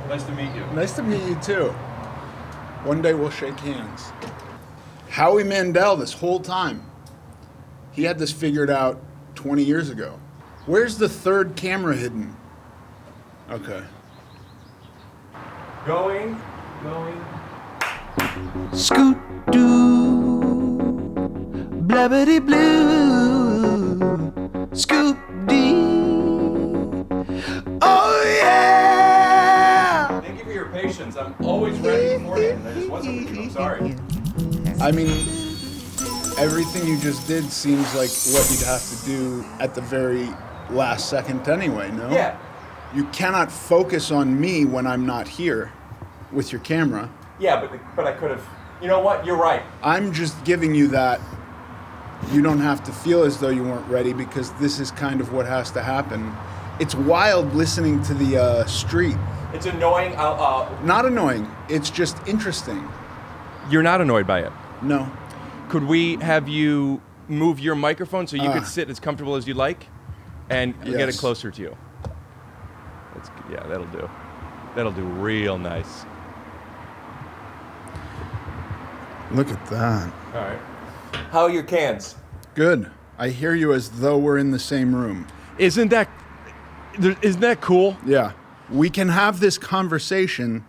Nice to meet you. Nice to meet you, too. One day we'll shake hands. Howie Mandel this whole time. He had this figured out 20 years ago. Where's the third camera hidden? Okay. Going. Scoot doo, blabbity blue, scoop dee. Oh yeah! Thank you for your patience. I'm always ready beforehand. I just wasn't with you. I'm sorry. I mean, everything you just did seems like what you'd have to do at the very last second anyway, no? Yeah. You cannot focus on me when I'm not here with your camera. Yeah, but I could have. You know what? You're right. I'm just giving you that. You don't have to feel as though you weren't ready because this is kind of what has to happen. It's wild listening to the street. It's annoying. Not annoying. It's just interesting. You're not annoyed by it. No. Could we have you move your microphone so you could sit as comfortable as you like, and get it closer to you? Yeah, that'll do. That'll do real nice. Look at that. All right. How are your cans? Good. I hear you as though we're in the same room. Isn't that cool? Yeah. We can have this conversation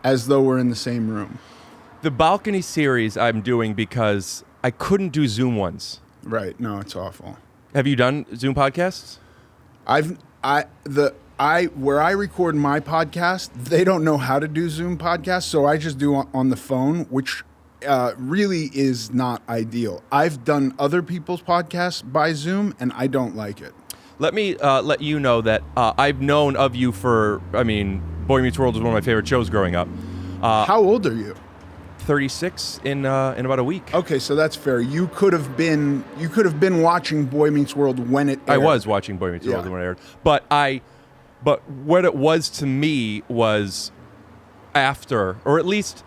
as though we're in the same room. The balcony series I'm doing because I couldn't do Zoom ones. Right. No, it's awful. Have you done Zoom podcasts? Where I record my podcast, they don't know how to do Zoom podcasts, so I just do on the phone, which really is not ideal. I've done other people's podcasts by Zoom, and I don't like it. Let me let you know that I've known of you for, Boy Meets World was one of my favorite shows growing up. How old are you? 36 in about a week. Okay, so that's fair. You could have been watching Boy Meets World when it aired. I was watching Boy Meets World when it aired. But what it was to me was after, or at least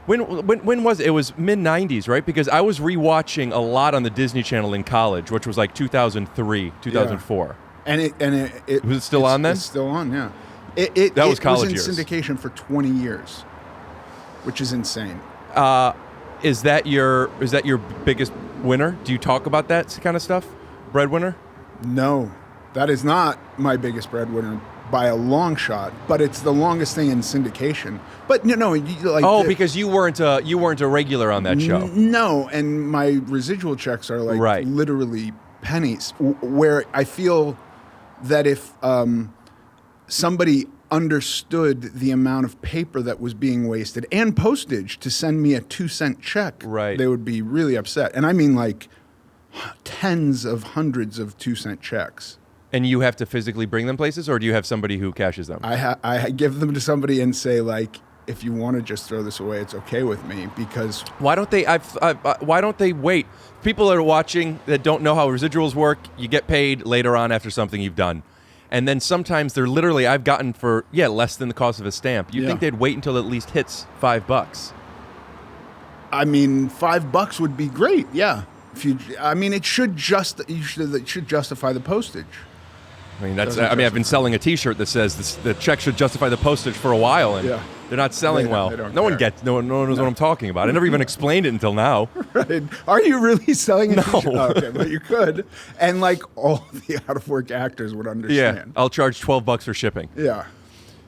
when was it? It was mid-90s, right? Because I was rewatching a lot on the Disney Channel in college, which was like 2003, 2004. Yeah. And it was it still on then? It's still on, yeah. That was college years. It was in syndication for 20 years, which is insane. Is that your biggest winner? Do you talk about that kind of stuff? Breadwinner? No, that is not my biggest breadwinner by a long shot, but it's the longest thing in syndication. But because you weren't a regular on that show. No, and my residual checks are literally pennies. Where I feel that if somebody understood the amount of paper that was being wasted and postage to send me a 2-cent check, they would be really upset. And I mean like tens of hundreds of 2-cent checks. And you have to physically bring them places, or do you have somebody who cashes them? I give them to somebody and say, like, if you want to just throw this away, it's okay with me, because... Why don't they wait? People that are watching that don't know how residuals work, you get paid later on after something you've done. And then sometimes they're literally, I've gotten for, less than the cost of a stamp. You'd think they'd wait until it at least hits $5. I mean, $5 would be great, yeah. It should justify the postage. I've been selling a T-shirt that says the check should justify the postage for a while, and they're not selling well. No one knows what I'm talking about. I never even explained it until now. Right? Are you really selling a T-shirt? No. Oh, okay, but you could, and like all the out-of-work actors would understand. Yeah, I'll charge $12 for shipping. Yeah.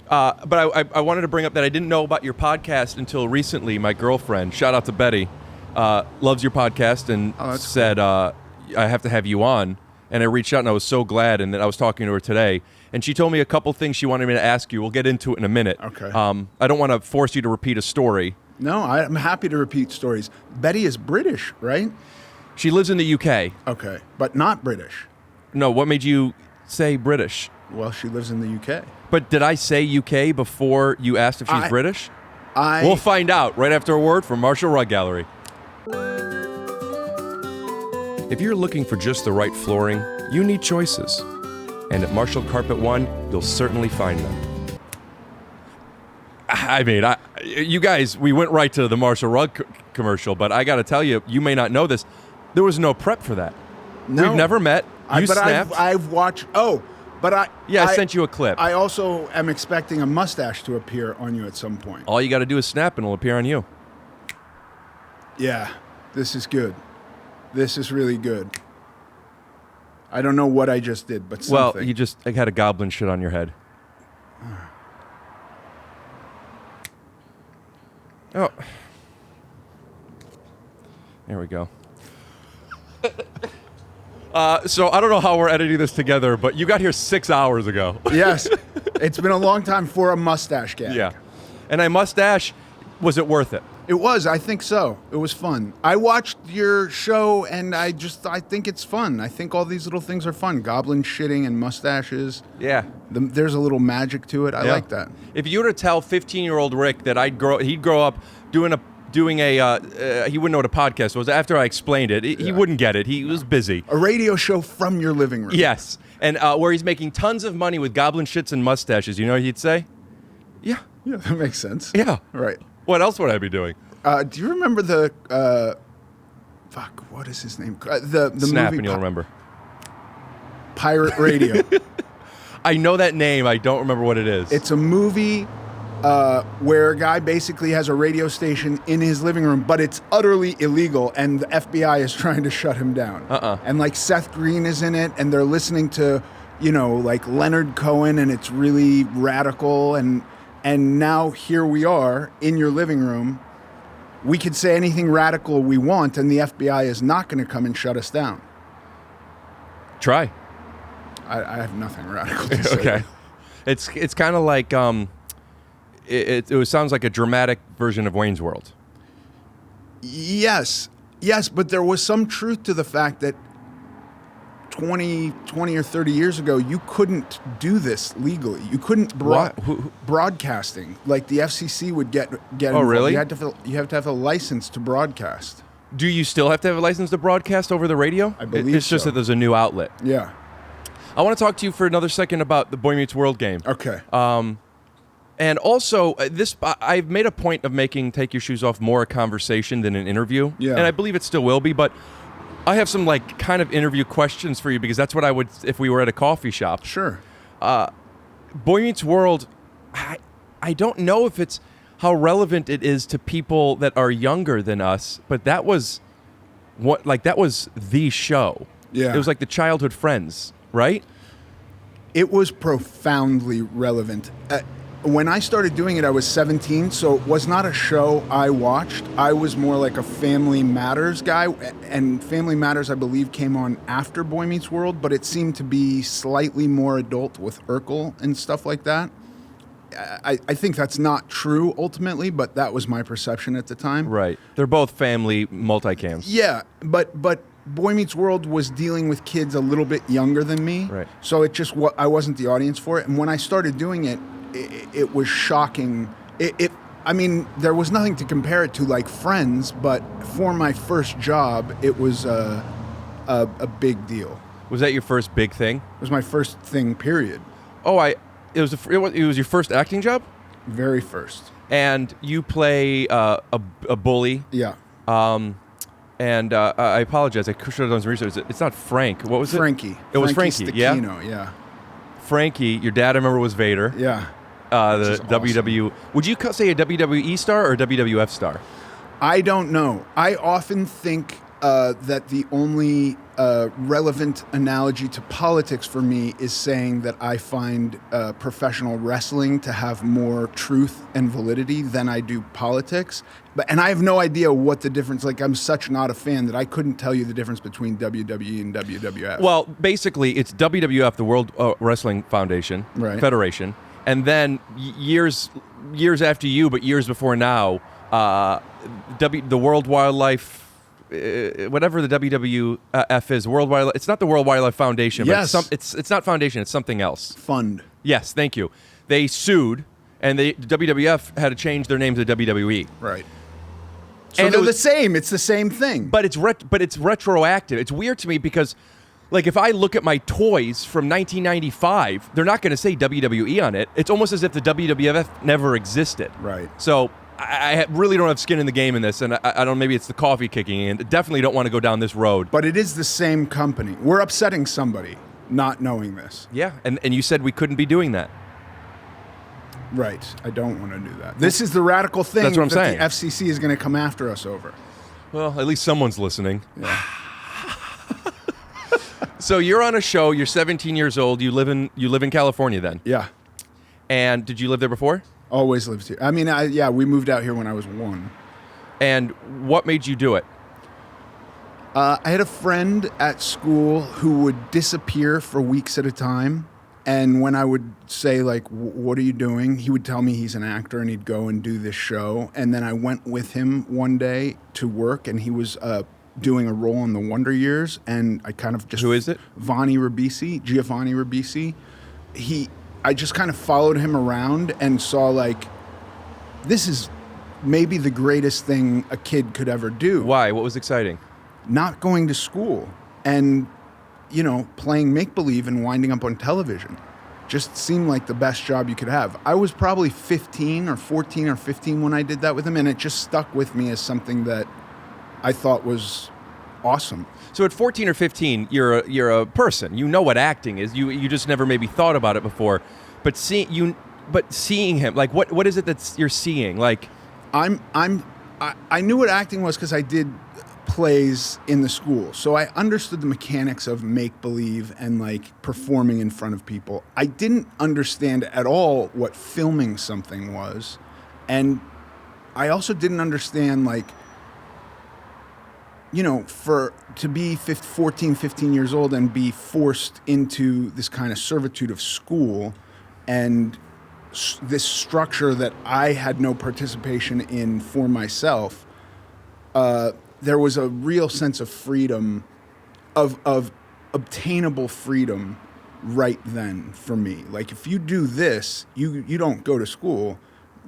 But I wanted to bring up that I didn't know about your podcast until recently. My girlfriend, shout out to Betty, loves your podcast and said, cool. I have to have you on. And I reached out, and I was so glad, and then I was talking to her today. And she told me a couple things she wanted me to ask you. We'll get into it in a minute. Okay. I don't want to force you to repeat a story. No, I'm happy to repeat stories. Betty is British, right? She lives in the UK. Okay, but not British. No, what made you say British? Well, she lives in the UK. But did I say UK before you asked if she's British? We'll find out right after a word from Marshall Rug Gallery. If you're looking for just the right flooring, you need choices. And at Marshall Carpet One, you'll certainly find them. You guys, we went right to the Marshall Rug commercial, but I got to tell you, you may not know this, there was no prep for that. No. We've never met. You snapped. I've watched. Oh, But I sent you a clip. I also am expecting a mustache to appear on you at some point. All you got to do is snap and it'll appear on you. Yeah, this is good. This is really good. I don't know what I just did, but something. Well, you just had a goblin shit on your head. Oh. There we go. So I don't know how we're editing this together, but you got here 6 hours ago. Yes. It's been a long time for a mustache gag. Yeah. And a mustache, was it worth it? It was. I think so. It was fun. I watched your show, and I think it's fun. I think all these little things are fun. Goblin shitting and mustaches. Yeah. There's a little magic to it. I like that. If you were to tell 15-year-old Rick that he'd grow up doing a he wouldn't know what a podcast was. After I explained it, he wouldn't get it. He was busy. A radio show from your living room. Yes. And where he's making tons of money with goblin shits and mustaches. You know what he'd say? Yeah. Yeah, that makes sense. Yeah. Right. What else would I be doing? Do you remember the what is his name? The Snap movie and you'll remember. Pirate Radio. I know that name. I don't remember what it is. It's a movie where a guy basically has a radio station in his living room, but it's utterly illegal, and the FBI is trying to shut him down. And like Seth Green is in it, and they're listening to, like Leonard Cohen, and it's really radical. And now here we are in your living room. We could say anything radical we want, and the FBI is not going to come and shut us down. Try. I have nothing radical to say. Okay. It's kind of like it sounds like a dramatic version of Wayne's World. Yes, but there was some truth to the fact that 20 or 30 years ago, you couldn't do this legally. You couldn't broadcasting. Like the FCC would get involved. Oh, really? You have to have a license to broadcast. Do you still have to have a license to broadcast over the radio? I believe it's just that there's a new outlet. Yeah. I want to talk to you for another second about the Boy Meets World game. Okay. And also, I've made a point of making Take Your Shoes Off more a conversation than an interview. Yeah. And I believe it still will be, but I have some kind of interview questions for you because that's what I would if we were at a coffee shop. Sure. Boy Meets World, I don't know if it's how relevant it is to people that are younger than us, but that was that was the show. Yeah. It was like the childhood friends, right? It was profoundly relevant. When I started doing it, I was 17, so it was not a show I watched. I was more like a Family Matters guy, and Family Matters, I believe, came on after Boy Meets World, but it seemed to be slightly more adult with Earl and stuff like that. I think that's not true ultimately, but that was my perception at the time. Right. They're both family multicams. Yeah, but Boy Meets World was dealing with kids a little bit younger than me, right. So I wasn't the audience for it. And when I started doing it, it was shocking. I mean, there was nothing to compare it to like Friends, but for my first job, it was a big deal. Was that your first big thing? It was my first thing, period. Oh, it was your first acting job? Very first. And you play a bully. Yeah. And I apologize. I should have done some research. It's not Frank. What was it? Frankie. It was Frankie. Stechino, yeah. Frankie. Your dad, I remember, was Vader. Yeah. The WW. Awesome. Would you say a WWE star or a WWF star? I don't know. I often think that the only relevant analogy to politics for me is saying that I find professional wrestling to have more truth and validity than I do politics. And I have no idea what the difference. Like, I'm such not a fan that I couldn't tell you the difference between WWE and WWF. Well, basically, it's WWF, the World Wrestling Foundation, right. Federation, and then years after you, but years before now, the World Wildlife. Whatever the WWF is, World Wildlife. It's not the World Wildlife Foundation. Yes. But it's not foundation. It's something else. Fund. Yes, thank you. They sued, and the WWF had to change their name to WWE. Right. So and they're the same. It's the same thing. But it's retroactive. It's weird to me because, like, if I look at my toys from 1995, they're not going to say WWE on it. It's almost as if the WWF never existed. Right. So I really don't have skin in the game in this, and I don't. Maybe it's the coffee kicking in. Definitely don't want to go down this road. But it is the same company. We're upsetting somebody. not knowing this. Yeah, and you said we couldn't be doing that. Right. I don't want to do that. This is the radical thing That's what I'm saying. The FCC is going to come after us over. Well, at least someone's listening. Yeah. So you're on a show. You're 17 years old. You live in California then. Yeah. And did you live there before? Always lived here. I mean, we moved out here when I was 1. And what made you do it? I had a friend at school who would disappear for weeks at a time. And when I would say, like, what are you doing? He would tell me he's an actor and he'd go and do this show. And then I went with him one day to work and he was doing a role in the Wonder Years. And I kind of just... Who is it? Giovanni Ribisi. I just kind of followed him around and saw, like, this is maybe the greatest thing a kid could ever do. Why? What was exciting? Not going to school and, playing make-believe and winding up on television just seemed like the best job you could have. I was probably 14 or 15 when I did that with him, and it just stuck with me as something that I thought was awesome. So at 14 or 15, you're a person. You know what acting is. You just never maybe thought about it before. But seeing him, like what is it that you're seeing? Like I knew what acting was because I did plays in the school. So I understood the mechanics of make-believe and like performing in front of people. I didn't understand at all what filming something was. And I also didn't understand to be 14, 15 years old and be forced into this kind of servitude of school and this structure that I had no participation in for myself, there was a real sense of freedom, of obtainable freedom right then for me. Like, if you do this, you don't go to school.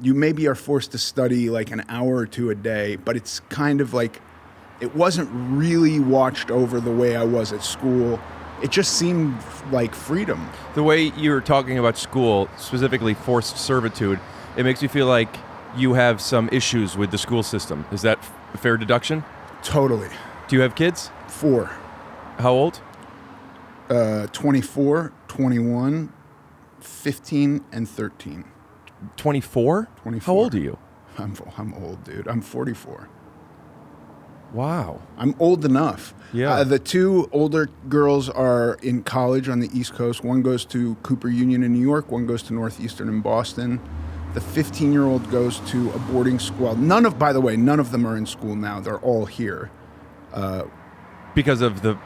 You maybe are forced to study like an hour or two a day, but it's kind of like, it wasn't really watched over the way I was at school. It just seemed like freedom. The way you were talking about school, specifically forced servitude, it makes me feel like you have some issues with the school system. Is that a fair deduction? Totally. Do you have kids? 4. How old? 24, 21, 15, and 13. 24? 24. How old are you? I'm old, dude. I'm 44. Wow. I'm old enough. Yeah. The 2 older girls are in college on the East Coast. One goes to Cooper Union in New York. One goes to Northeastern in Boston. The 15-year-old goes to a boarding school. By the way, none of them are in school now. They're all here. Because of the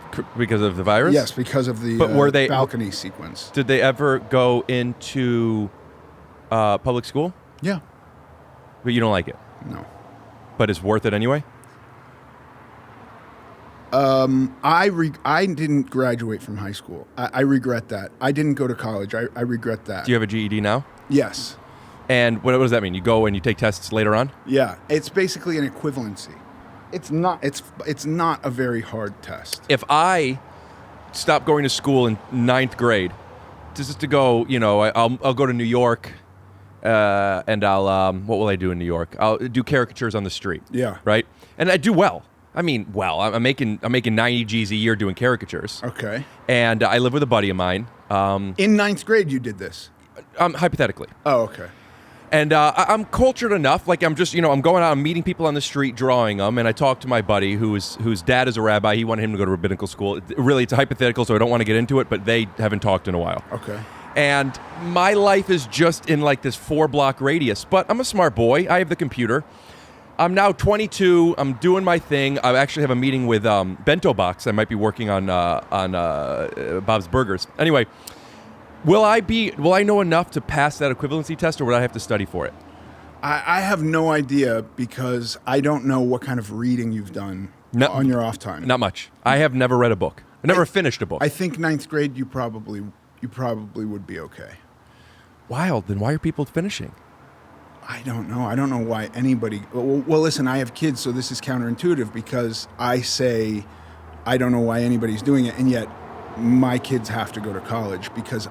virus? Yes, because of the balcony sequence. Did they ever go into public school? Yeah. But you don't like it? No. But it's worth it anyway? I didn't graduate from high school. I regret that. I didn't go to college. I regret that. Do you have a GED now? Yes. And what does that mean? You go and you take tests later on? Yeah. It's basically an equivalency. It's not a very hard test. If I stop going to school in 9th grade, just to go, I'll go to New York, and I'll what will I do in New York? I'll do caricatures on the street. Yeah. Right? And I do well. I'm making 90 G's a year doing caricatures. Okay. And I live with a buddy of mine. In 9th grade, you did this? Hypothetically. Oh, okay. And I'm cultured enough. Like, I'm just, I'm going out and meeting people on the street, drawing them. And I talked to my buddy whose dad is a rabbi. He wanted him to go to rabbinical school. Really, it's a hypothetical, so I don't want to get into it, but they haven't talked in a while. Okay. And my life is just in like this 4-block radius. But I'm a smart boy. I have the computer. I'm now 22. I'm doing my thing. I actually have a meeting with Bento Box. I might be working on Bob's Burgers. Anyway, will I know enough to pass that equivalency test, or would I have to study for it? I have no idea because I don't know what kind of reading you've done on your off time. Not much. I have never read a book. I never finished a book. I think 9th grade you probably would be okay. Wild. Then why are people finishing? I don't know. I don't know why anybody... Well, listen, I have kids, so this is counterintuitive because I say I don't know why anybody's doing it, and yet my kids have to go to college because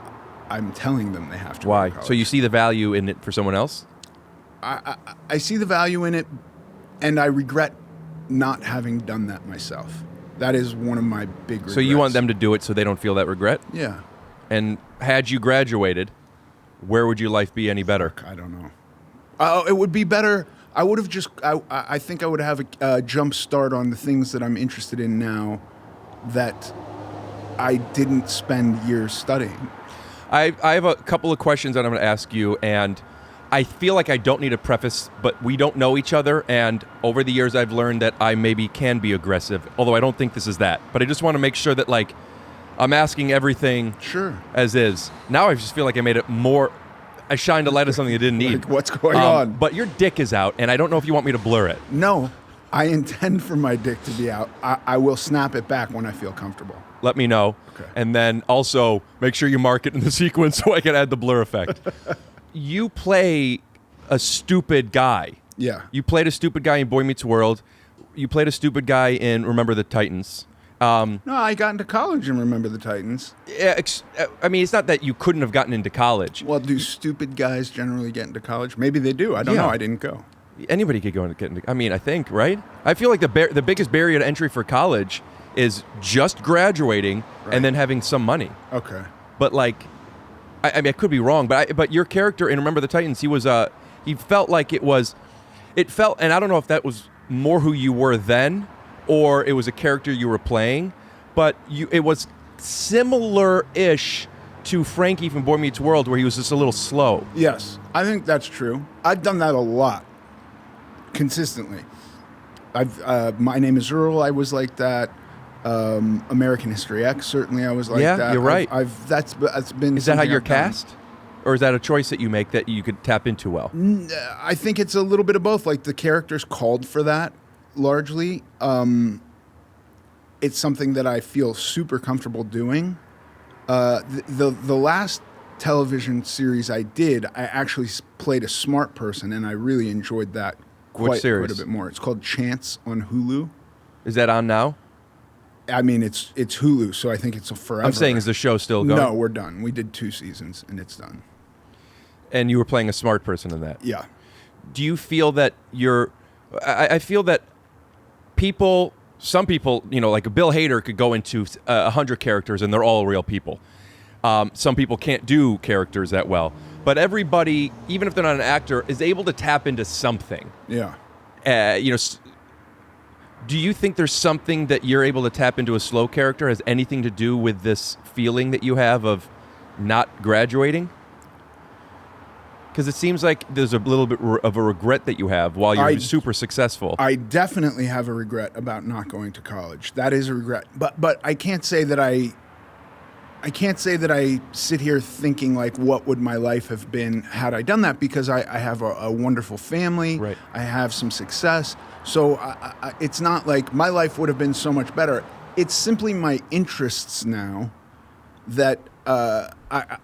I'm telling them they have to Why? go to college. So you see the value in it for someone else? I see the value in it, and I regret not having done that myself. That is one of my big regrets. So you want them to do it so they don't feel that regret? Yeah. And had you graduated, where would your life be any better? I don't know. It would be better. I would have just. I think I would have a jump start on the things that I'm interested in now, that I didn't spend years studying. I have a couple of questions that I'm going to ask you, and I feel like I don't need a preface, but we don't know each other, and over the years I've learned that I maybe can be aggressive, although I don't think this is that. But I just want to make sure that, like, I'm asking everything as is. Now I just feel like I made it more... I shined a light on something I didn't need. Like, what's going on? But your dick is out, and I don't know if you want me to blur it. No, I intend for my dick to be out. I will snap it back when I feel comfortable. Let me know. Okay. And then also make sure you mark it in the sequence so I can add the blur effect. You play a stupid guy. Yeah. You played a stupid guy in Boy Meets World. You played a stupid guy in Remember the Titans. No, I got into college and Remember the Titans. I mean, it's not that you couldn't have gotten into college. Well, do stupid guys generally get into college? Maybe they do. I don't know. I didn't go. Anybody could get into. I mean, I think, right? I feel like the biggest barrier to entry for college is just graduating and then having some money. Okay. But like, I mean, I could be wrong, but your character in Remember the Titans, he felt like it felt, and I don't know if that was more who you were then, or it was a character you were playing, but it was similar-ish to Frankie from Boy Meets World, where he was just a little slow. Yes, I think that's true. I've done that a lot, consistently. My Name is Earl, I was like that. American History X, certainly I was like that. Yeah, you're right. That's been. Is that how you're I've done. cast? Or is that a choice that you make that you could tap into well? I think it's a little bit of both. Like, the character's called for that, largely. It's something that I feel super comfortable doing. The last television series I did, I actually played a smart person, and I really enjoyed that quite a bit more. It's called Chance on Hulu. Is that on now? I mean, it's Hulu, so I think it's a forever. I'm saying, is the show still going? No, we're done. We did 2 seasons, and it's done. And you were playing a smart person in that? Yeah. Do you feel that I feel that some people, like Bill Hader could go into 100 characters and they're all real people. Some people can't do characters that well. But everybody, even if they're not an actor, is able to tap into something. Yeah. Do you think there's something that you're able to tap into a slow character has anything to do with this feeling that you have of not graduating? Because it seems like there's a little bit of a regret that you have while you're super successful. I definitely have a regret about not going to college. That is a regret. But I can't say that I sit here thinking like, what would my life have been had I done that? Because I have a wonderful family. Right. I have some success. So it's not like my life would have been so much better. It's simply my interests now that I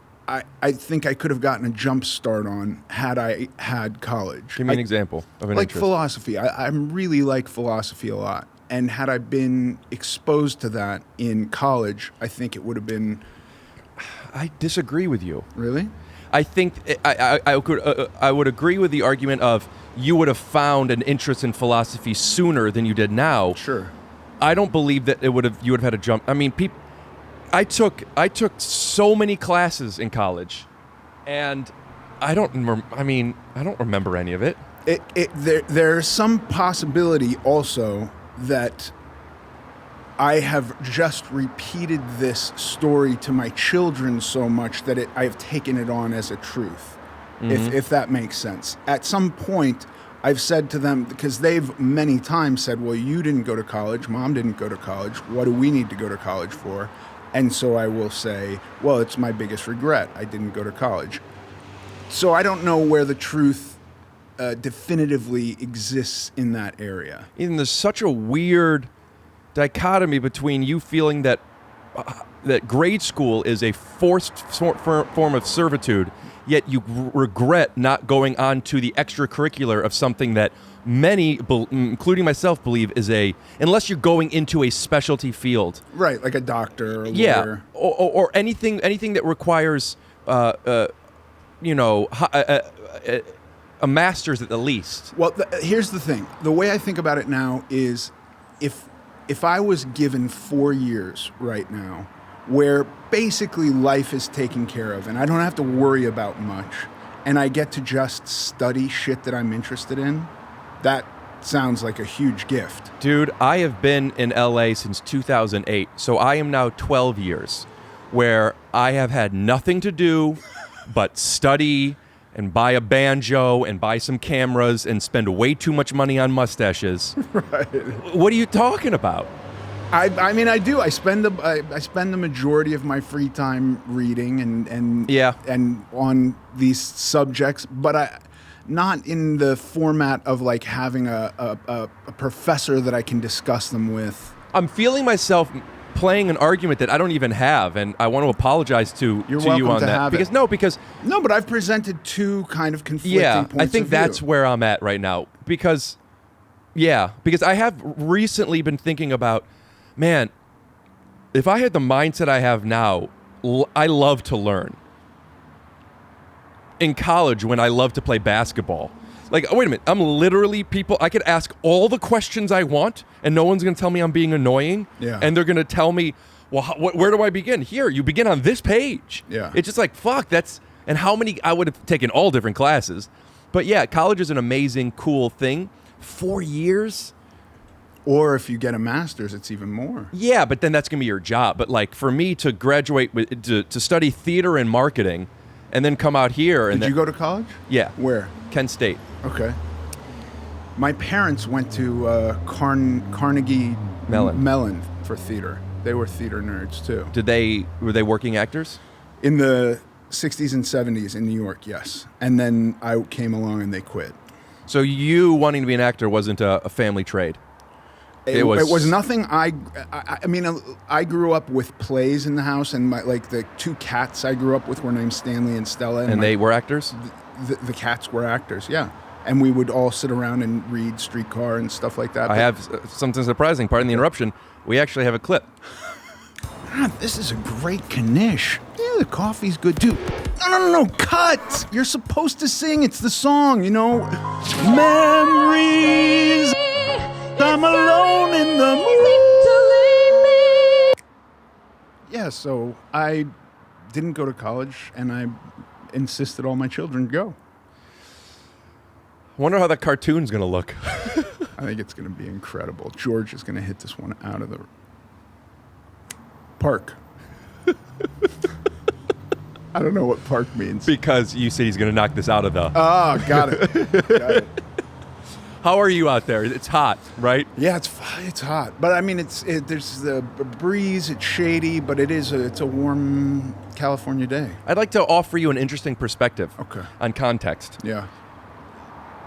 think I could have gotten a jump start on had I had college. Give me an example of an like interest. Philosophy. I really like philosophy a lot. And had I been exposed to that in college, I think it would have been... I disagree with you. Really? I think I would agree with the argument of you would have found an interest in philosophy sooner than you did now. Sure. I don't believe that you would have had a jump. I mean, I took so many classes in college, and I don't remember any of it. There's some possibility also that I have just repeated this story to my children so much that I have taken it on as a truth, if that makes sense. At some point, I've said to them, because they've many times said, well, you didn't go to college, Mom didn't go to college, what do we need to go to college for? And so I will say, well, it's my biggest regret, I didn't go to college. So I don't know where the truth definitively exists in that area. And there's such a weird dichotomy between you feeling that grade school is a forced form of servitude, yet you regret not going on to the extracurricular of something that many, including myself, believe is unless you're going into a specialty field. Right, like a doctor or a lawyer. Yeah, or anything that requires, a master's at the least. Well, here's the thing. The way I think about it now is if if I was given 4 years right now where basically life is taken care of and I don't have to worry about much and I get to just study shit that I'm interested in, that sounds like a huge gift. Dude, I have been in LA since 2008, so I am now 12 years where I have had nothing to do but study and buy a banjo and buy some cameras and spend way too much money on mustaches. Right. What are you talking about? I mean, I do. I spend the majority of my free time reading and on these subjects, but not in the format of like having a professor that I can discuss them with. I'm feeling myself playing an argument that I don't even have, and I want to apologize to you on that. Because but I've presented two kind of conflicting points of view. I think that's where I'm at right now. Because I have recently been thinking about, man, if I had the mindset I have now, I love to learn. In college, when I loved to play basketball, like, wait a minute, I'm literally I could ask all the questions I want, and no one's going to tell me I'm being annoying. Yeah. And they're going to tell me, well, where do I begin? Here, you begin on this page. Yeah. It's just like, fuck, and how many, I would have taken all different classes. But yeah, college is an amazing, cool thing. 4 years? Or if you get a master's, it's even more. Yeah, but then that's going to be your job. But like, for me to graduate, to study theater and marketing, and then come out here. Did you go to college? Yeah. Where? Kent State. Okay. My parents went to Carnegie Mellon for theater. They were theater nerds too. Were they working actors? In the 60s and 70s in New York, yes. And then I came along and they quit. So you wanting to be an actor wasn't a family trade? It was nothing. I mean, I grew up with plays in the house, and the two cats I grew up with were named Stanley and Stella. And they were actors? The cats were actors, yeah. And we would all sit around and read Streetcar and stuff like that. I have something surprising. Pardon the interruption. We actually have a clip. This is a great Knish. Yeah, the coffee's good too. No, cut! You're supposed to sing. It's the song, you know. Memories. I'm alone in the mood. Yeah, so I didn't go to college, and I insisted all my children go. I wonder how that cartoon's going to look. I think it's going to be incredible. George is going to hit this one out of the park. I don't know what park means. Because you said he's going to knock this out of the... Oh, got it. How are you out there? It's hot, right? Yeah, it's hot. But I mean, there's the breeze, it's shady, but it's a warm California day. I'd like to offer you an interesting perspective on context. Yeah.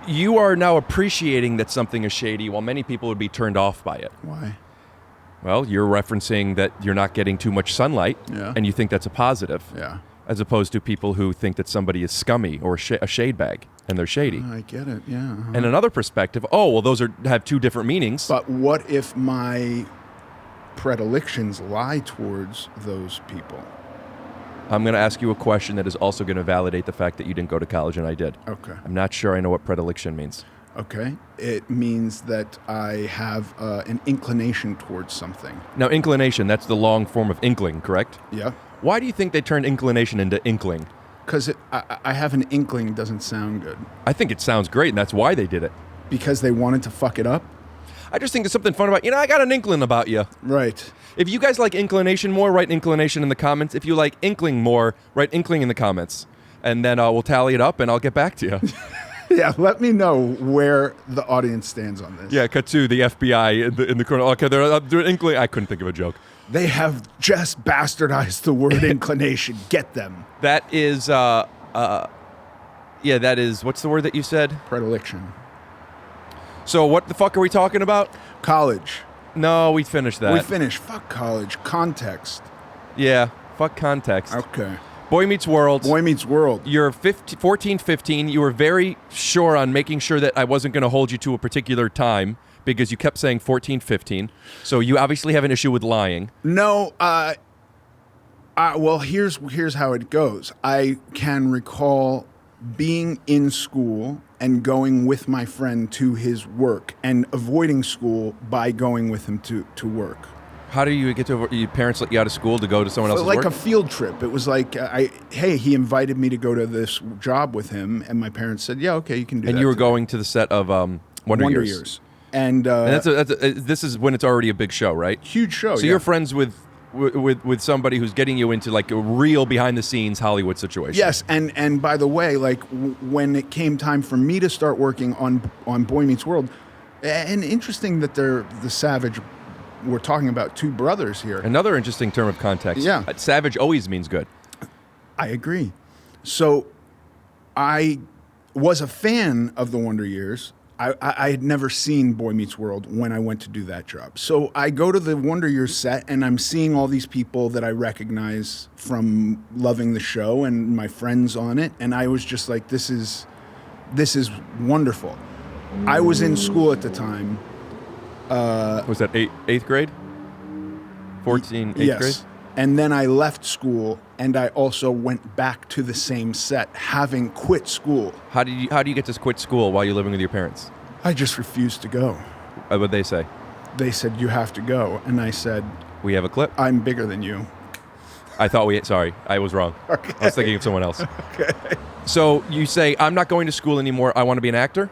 You are now appreciating that something is shady while many people would be turned off by it. Why? Well, you're referencing that you're not getting too much sunlight, and you think that's a positive. Yeah. As opposed to people who think that somebody is scummy or a shade bag, and they're shady. I get it, yeah. Uh-huh. And another perspective, those have two different meanings. But what if my predilections lie towards those people? I'm going to ask you a question that is also going to validate the fact that you didn't go to college and I did. Okay. I'm not sure I know what predilection means. Okay. It means that I have an inclination towards something. Now, inclination, that's the long form of inkling, correct? Yeah. Why do you think they turned inclination into inkling? Because I have an inkling doesn't sound good. I think it sounds great, and that's why they did it. Because they wanted to fuck it up? I just think there's something fun about, I got an inkling about you. Right. If you guys like inclination more, write inclination in the comments. If you like inkling more, write inkling in the comments. And then we'll tally it up, and I'll get back to you. Yeah, let me know where the audience stands on this. Yeah, cut to the FBI in the corner. Okay, they're doing inkling. I couldn't think of a joke. They have just bastardized the word inclination. Get them. That is, that is, what's the word that you said? Predilection. So what the fuck are we talking about? College. No, we finished that. We finished. Fuck college. Context. Yeah, fuck context. Okay. Boy Meets World. Boy Meets World. You're 14, 15. You were very sure on making sure that I wasn't going to hold you to a particular time because you kept saying 14, 15. So you obviously have an issue with lying. No, well, here's how it goes. I can recall being in school and going with my friend to his work and avoiding school by going with him to work. How do you get to your parents let you out of school to go to someone else's like work? Like a field trip. It was like, he invited me to go to this job with him, and my parents said, yeah, okay, you can do that. And you were going to the set of Wonder Years. And this is when it's already a big show, right? Huge show, So you're friends with somebody who's getting you into like a real behind-the-scenes Hollywood situation. Yes, and by the way, like when it came time for me to start working on Boy Meets World, and interesting that they're the Savage. We're talking about two brothers here. Another interesting term of context. Yeah. Savage always means good. I agree. So I was a fan of the Wonder Years. I had never seen Boy Meets World when I went to do that job. So I go to the Wonder Years set, and I'm seeing all these people that I recognize from loving the show and my friends on it. And I was just like, this is wonderful. I was in school at the time. Was that eighth grade? 14, eighth yes. grade? And then I left school, and I also went back to the same set, having quit school. How do you get to quit school while you're living with your parents? I just refused to go. What'd they say? They said, you have to go. And I said, we have a clip? I'm bigger than you. Sorry, I was wrong. Okay. I was thinking of someone else. Okay. So you say, I'm not going to school anymore, I want to be an actor?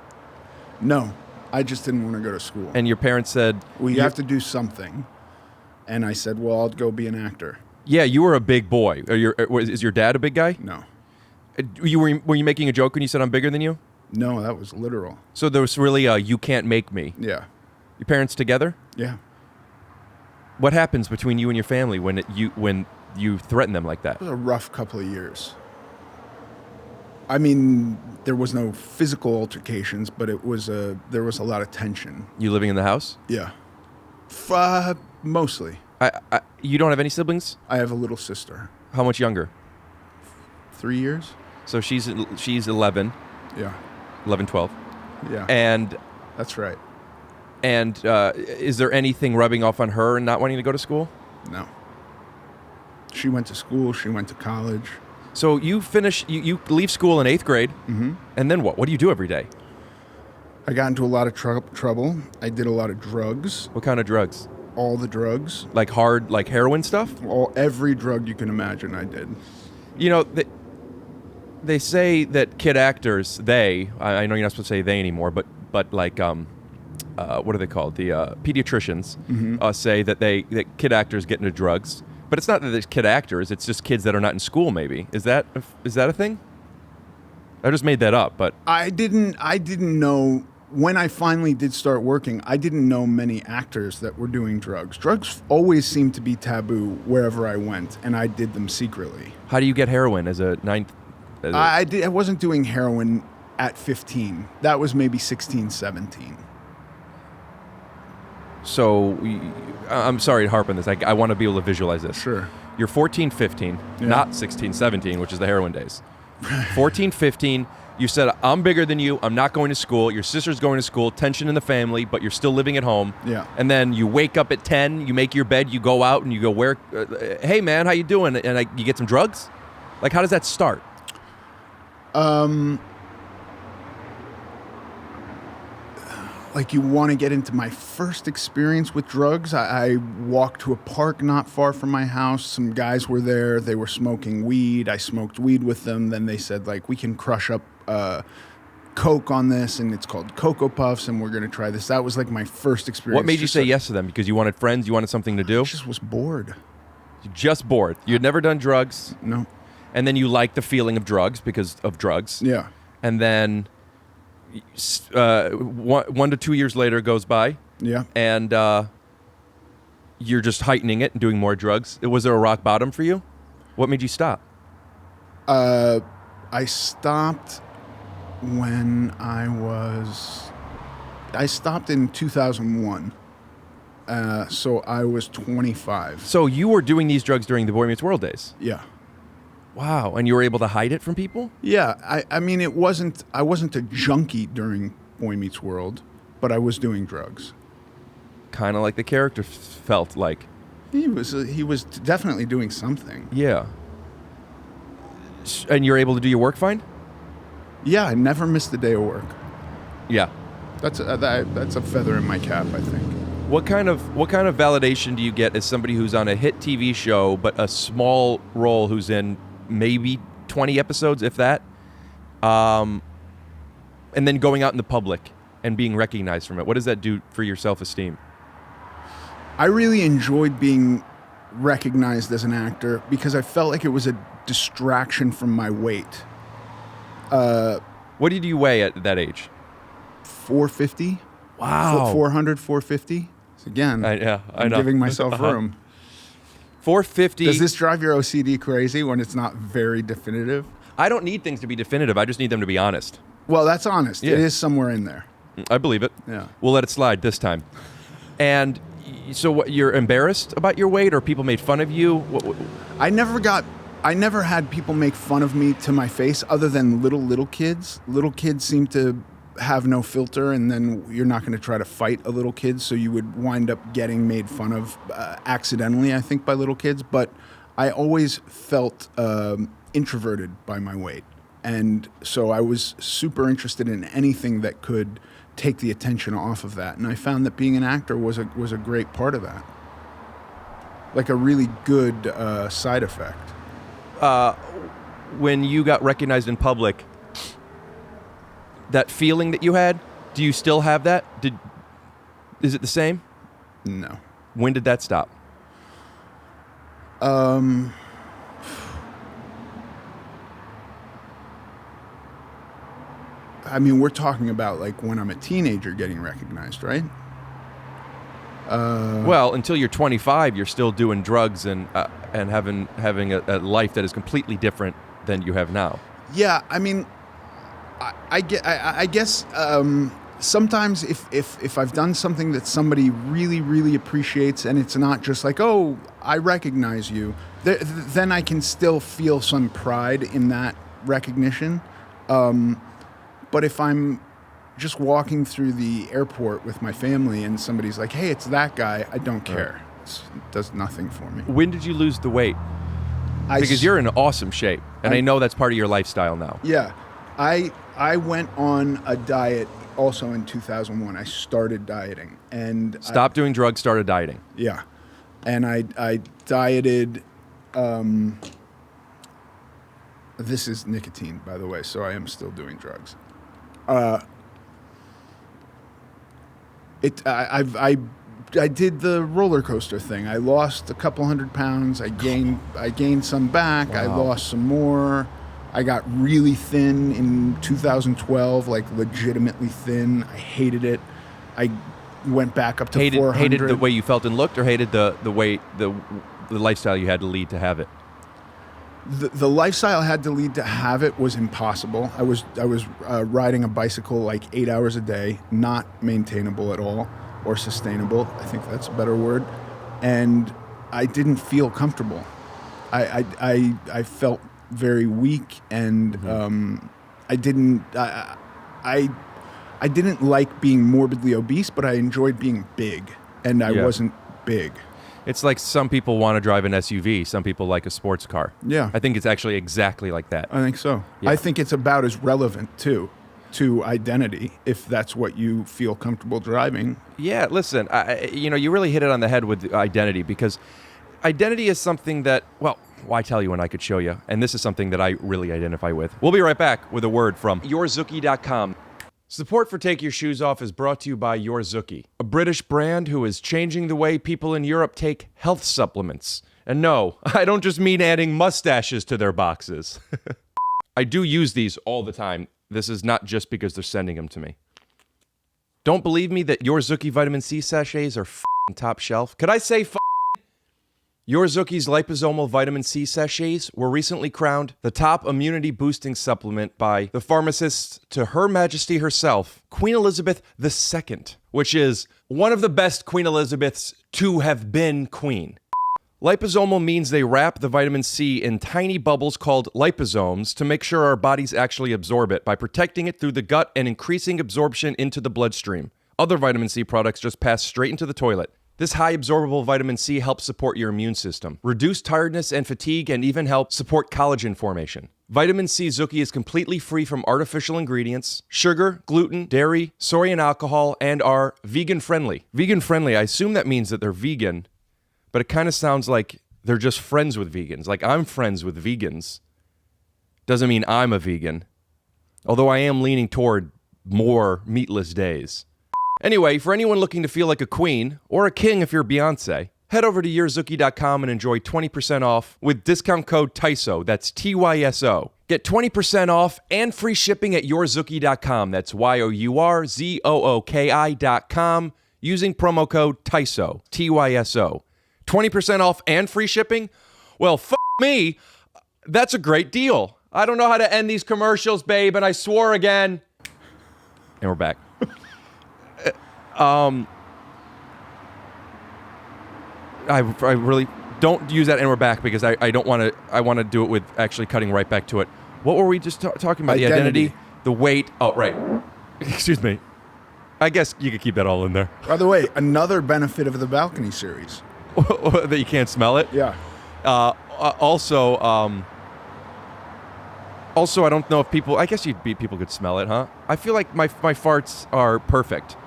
No, I just didn't want to go to school. And your parents said... Well, you have to do something. And I said, well, I'll go be an actor. Yeah, you were a big boy. Is your dad a big guy? No. Were you making a joke when you said I'm bigger than you? No, that was literal. So there was really a you can't make me. Yeah. Your parents together? Yeah. What happens between you and your family when you threaten them like that? It was a rough couple of years. I mean, there was no physical altercations, but there was a lot of tension. You living in the house? Yeah. Mostly. You don't have any siblings? I have a little sister. How much younger? 3 years. So she's 11. Yeah. 11, 12. Yeah. And that's right. And is there anything rubbing off on her and not wanting to go to school? No. She went to school. She went to college. So you leave school in 8th grade, mm-hmm. And then what? What do you do every day? I got into a lot of trouble. I did a lot of drugs. What kind of drugs? All the drugs. Like heroin stuff? Every drug you can imagine I did. You know, they say that kid actors, I know you're not supposed to say they anymore, but like, what are they called? The pediatricians mm-hmm. Say that kid actors get into drugs. But it's not that there's kid actors, it's just kids that are not in school maybe. Is that a thing? I just made that up, but... I didn't know... When I finally did start working, I didn't know many actors that were doing drugs. Drugs always seemed to be taboo wherever I went, and I did them secretly. How do you get heroin as a ninth? I wasn't doing heroin at 15. That was maybe 16, 17. So, I'm sorry to harp on this. I want to be able to visualize this. Sure. You're 14, 15, yeah. Not 16, 17, which is the heroin days. 14, 15... You said, I'm bigger than you, I'm not going to school, your sister's going to school, tension in the family, but you're still living at home. Yeah. And then you wake up at 10, you make your bed, you go out, and you go, hey, man, how you doing? And you get some drugs? Like, how does that start? Like, you want to get into my first experience with drugs. I walked to a park not far from my house. Some guys were there. They were smoking weed. I smoked weed with them. Then they said, like, we can crush up Coke on this, and it's called Cocoa Puffs, and we're going to try this. That was, like, my first experience. What made you say yes to them? Because you wanted friends? You wanted something to do? I just was bored. You're just bored. You had never done drugs? No. And then you liked the feeling of drugs because of drugs? Yeah. And then... 1 to 2 years later goes by. Yeah. And you're just heightening it and doing more drugs. Was there a rock bottom for you? What made you stop? I stopped when I stopped in 2001. So I was 25. So you were doing these drugs during the Boy Meets World days? Yeah. Wow, and you were able to hide it from people? Yeah, I mean, I wasn't a junkie during Boy Meets World, but I was doing drugs. Kind of like the character felt like. He was definitely doing something. Yeah. And you're able to do your work fine? Yeah, I never missed a day of work. Yeah. That's a feather in my cap, I think. What kind of validation do you get as somebody who's on a hit TV show, but a small role who's in maybe 20 episodes, if that, and then going out in the public and being recognized from it? What does that do for your self-esteem? I really enjoyed being recognized as an actor because I felt like it was a distraction from my weight. What did you weigh at that age? 450. Wow. 400, 450. Again, I'm know. giving myself room. 450. Does this drive your OCD crazy when it's not very definitive? I don't need things to be definitive. I just need them to be honest. Well, that's honest. Yeah. It is somewhere in there. I believe it. Yeah. We'll let it slide this time. And so what, you're embarrassed about your weight, or people made fun of you? I never had people make fun of me to my face other than little kids. Little kids seem to have no filter, and then you're not going to try to fight a little kid, so you would wind up getting made fun of accidentally, I think, by little kids. But I always felt introverted by my weight, and so I was super interested in anything that could take the attention off of that, and I found that being an actor was a great part of that, like a really good side effect. When you got recognized in public, that feeling that you had, do you still have that? Is it the same? No. When did that stop? I mean, we're talking about like when I'm a teenager getting recognized, right? Well, until you're 25, you're still doing drugs and having a life that is completely different than you have now. Yeah, I mean, I guess sometimes if I've done something that somebody really, really appreciates, and it's not just like, oh, I recognize you, then I can still feel some pride in that recognition. But if I'm just walking through the airport with my family and somebody's like, hey, it's that guy, I don't care. It does nothing for me. When did you lose the weight? Because you're in awesome shape, and I know that's part of your lifestyle now. Yeah. I went on a diet also in 2001. I started dieting. And stopped doing drugs, started dieting. Yeah. And I dieted... this is nicotine, by the way, so I am still doing drugs. I did the roller coaster thing. I lost a couple 100 pounds. I gained some back. Wow. I lost some more. I got really thin in 2012, like legitimately thin. I hated it. I went back up to 400. Hated the way you felt and looked, or hated the way the lifestyle you had to lead to have it? The lifestyle I had to lead to have it was impossible. I was riding a bicycle like 8 hours a day, not maintainable at all, or sustainable. I think that's a better word. And I didn't feel comfortable. I felt very weak, and I didn't like being morbidly obese, but I enjoyed being big, and I wasn't big. It's like some people want to drive an SUV, some people like a sports car. Yeah. I think it's actually exactly like that. I think so. Yeah. I think it's about as relevant, too, to identity, if that's what you feel comfortable driving. Yeah, listen, you really hit it on the head with identity, because identity is something that, well, why tell you when I could show you? And this is something that I really identify with. We'll be right back with a word from YourZookie.com. Support for Take Your Shoes Off is brought to you by YourZookie, a British brand who is changing the way people in Europe take health supplements. And no, I don't just mean adding mustaches to their boxes. I do use these all the time. This is not just because they're sending them to me. Don't believe me that YourZookie vitamin C sachets are f***ing top shelf? Could I say f***? YourZookie's liposomal vitamin C sachets were recently crowned the top immunity-boosting supplement by the pharmacist to Her Majesty herself, Queen Elizabeth II, which is one of the best Queen Elizabeths to have been queen. Liposomal means they wrap the vitamin C in tiny bubbles called liposomes to make sure our bodies actually absorb it by protecting it through the gut and increasing absorption into the bloodstream. Other vitamin C products just pass straight into the toilet. This high absorbable vitamin C helps support your immune system, reduce tiredness and fatigue, and even help support collagen formation. Vitamin C Zuki is completely free from artificial ingredients, sugar, gluten, dairy, soy, and alcohol, and are vegan-friendly. Vegan-friendly, I assume that means that they're vegan, but it kind of sounds like they're just friends with vegans. Like, I'm friends with vegans. Doesn't mean I'm a vegan. Although I am leaning toward more meatless days. Anyway, for anyone looking to feel like a queen, or a king if you're Beyonce, head over to yourzuki.com and enjoy 20% off with discount code TYSO. That's TYSO. Get 20% off and free shipping at yourzuki.com. That's YOURZOOKI.com using promo code TYSO. TYSO. 20% off and free shipping? Well, me. That's a great deal. I don't know how to end these commercials, babe, and I swore again. And we're back. I really don't use that, and we're back, because I don't want to. I want to do it with actually cutting right back to it. What were we just talking about? The identity, the weight. Oh, right. Excuse me. I guess you could keep that all in there. By the way, another benefit of the balcony series. That you can't smell it? Yeah. Also, I don't know if people... I guess people could smell it, huh? I feel like my farts are perfect.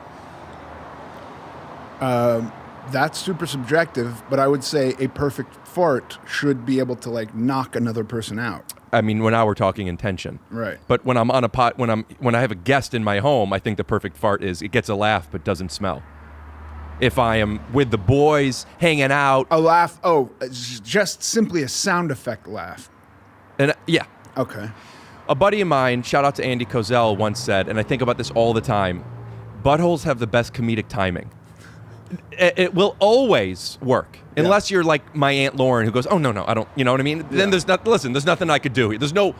That's super subjective, but I would say a perfect fart should be able to, like, knock another person out. I mean, now we're talking intention. Right. But when I'm on a pot, when I have a guest in my home, I think the perfect fart is it gets a laugh but doesn't smell. If I am with the boys, hanging out. A laugh, just simply a sound effect laugh. And yeah. Okay. A buddy of mine, shout out to Andy Kozel, once said, and I think about this all the time, buttholes have the best comedic timing. It will always work. Unless you're like my Aunt Lauren, who goes, oh, no, I don't, you know what I mean? Then there's nothing I could do. There's no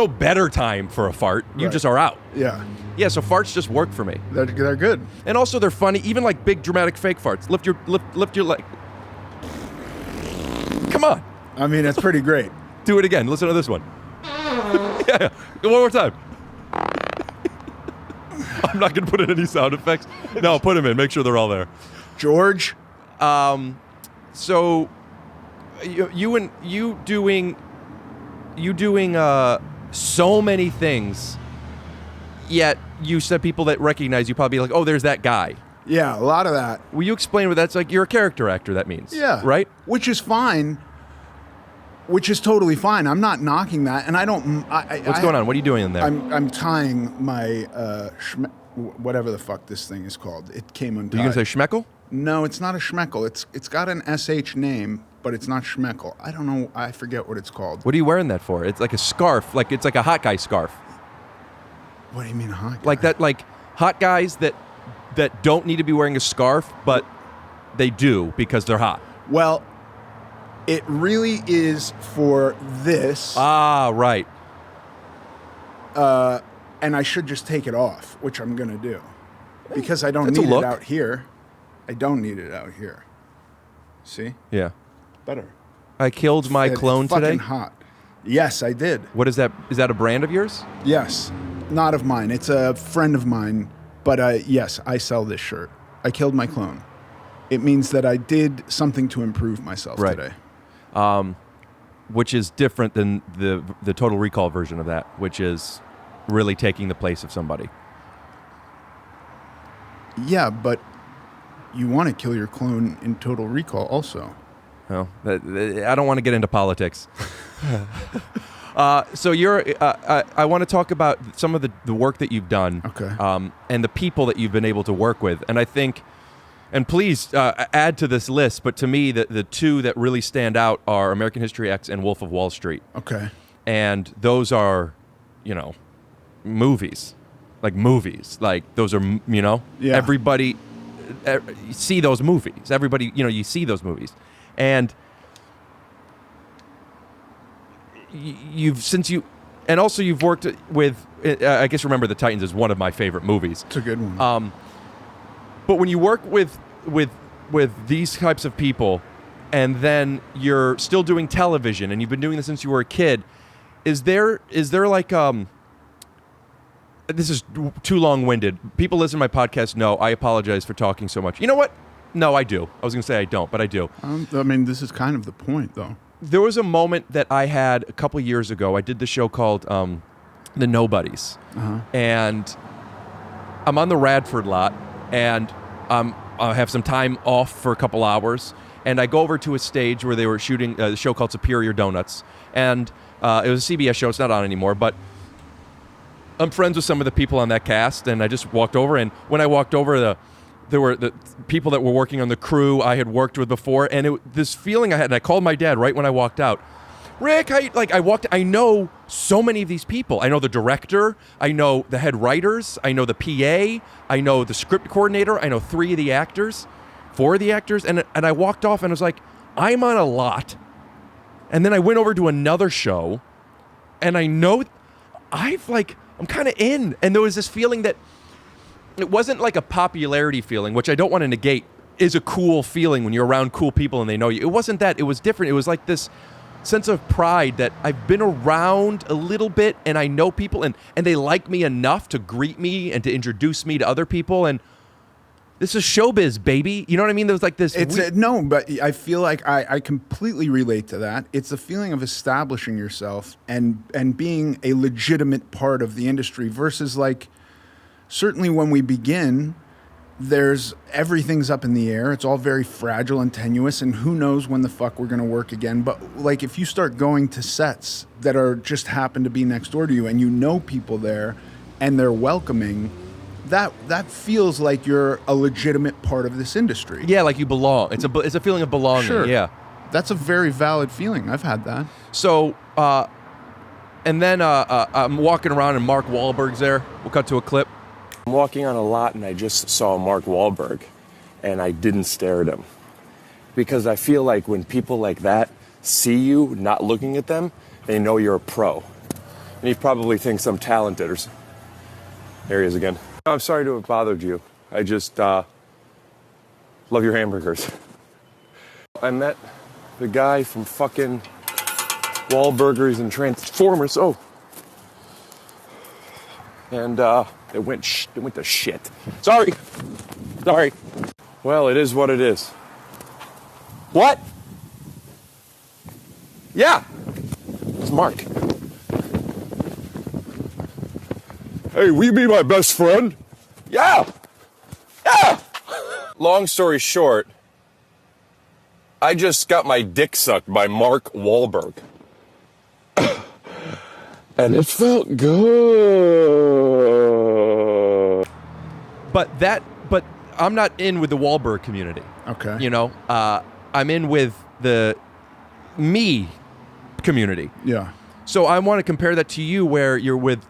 better time for a fart. You just are out. Yeah. Yeah, so farts just work for me. They're good. And also they're funny, even like big dramatic fake farts. Lift your leg. Come on. I mean, it's pretty great. Do it again. Listen to this one. Yeah. One more time. I'm not going to put in any sound effects. No, put them in. Make sure they're all there. George? So you doing so many things, yet you said people that recognize you probably like, oh, there's that guy. Yeah, a lot of that. Will you explain what that's like? You're a character actor, that means. Yeah. Right? Which is fine. Which is totally fine. I'm not knocking that, and I don't. What's going on? What are you doing in there? I'm tying my whatever the fuck this thing is called. It came untied. Are you gonna say schmeckle? No, it's not a schmeckle. It's got an SH name, but it's not schmeckle. I don't know. I forget what it's called. What are you wearing that for? It's like a scarf. Like it's like a hot guy scarf. What do you mean hot guy? Like that. Like hot guys that don't need to be wearing a scarf, but they do because they're hot. Well, it really is for this. Ah, right. And I should just take it off, which I'm going to do. Because I don't need it out here. I don't need it out here. See? Yeah. Better. I killed my clone today. It's fucking hot. Yes, I did. What is that? Is that a brand of yours? Yes. Not of mine. It's a friend of mine. But yes, I sell this shirt. I killed my clone. It means that I did something to improve myself today. Which is different than the Total Recall version of that, which is really taking the place of somebody. Yeah, but you want to kill your clone in Total Recall also. Well, I don't want to get into politics. So I want to talk about some of the work that you've done. Okay. And the people that you've been able to work with. And I think... And please add to this list, but to me, the two that really stand out are American History X and Wolf of Wall Street. Okay. And those are, movies. Like movies. Like those are, everybody see those movies. Everybody, you see those movies. And you've worked with, I guess Remember the Titans is one of my favorite movies. It's a good one. But when you work with these types of people, and then you're still doing television, and you've been doing this since you were a kid, is there like this is too long-winded. People listen to my podcast know I apologize for talking so much. You know what? No, I do. I was going to say I don't, but I do. I mean, this is kind of the point, though. there was a moment that I had a couple years ago. I did the show called The Nobodies, and I'm on the Radford lot, and I have some time off for a couple hours, and I go over to a stage where they were shooting the show called Superior Donuts, and it was a CBS show. It's not on anymore, but I'm friends with some of the people on that cast, and I just walked over, and when I walked over, there were the people that were working on the crew I had worked with before, and this feeling I had, and I called my dad right when I walked out. Rick, I know so many of these people. I know the director, I know the head writers, I know the PA, I know the script coordinator, I know 4 of the actors, and I walked off and I was like, I'm on a lot. And then I went over to another show, and I know I'm kind of in, and there was this feeling that it wasn't like a popularity feeling, which I don't want to negate is a cool feeling when you're around cool people and they know you. It wasn't that. It was different. It was like this sense of pride that I've been around a little bit and I know people and they like me enough to greet me and to introduce me to other people. And this is showbiz, baby. You know what I mean? There was like this. No, but I feel like I completely relate to that. It's a feeling of establishing yourself and being a legitimate part of the industry versus like, certainly when we begin, everything's up in the air. It's all very fragile and tenuous, and who knows when the fuck we're going to work again. But like if you start going to sets that are just happen to be next door to you and you know people there and they're welcoming, that feels like you're a legitimate part of this industry. Yeah, like you belong. It's a feeling of belonging. Sure. Yeah. That's a very valid feeling. I've had that. So, and then I'm walking around and Mark Wahlberg's there. We'll cut to a clip. I'm walking on a lot and I just saw Mark Wahlberg and I didn't stare at him. Because I feel like when people like that see you not looking at them, they know you're a pro. And he probably thinks I'm talented or something. There he is again. I'm sorry to have bothered you. I just love your hamburgers. I met the guy from fucking Wahlburgers and Transformers. Oh. And it went to shit. Sorry. Well, it is what it is. What? Yeah. It's Mark. Hey, will you be my best friend? Yeah. Long story short, I just got my dick sucked by Mark Wahlberg. And it felt good. But I'm not in with the Wahlberg community. Okay. You know, I'm in with the me community. Yeah. So I want to compare that to you, where you're with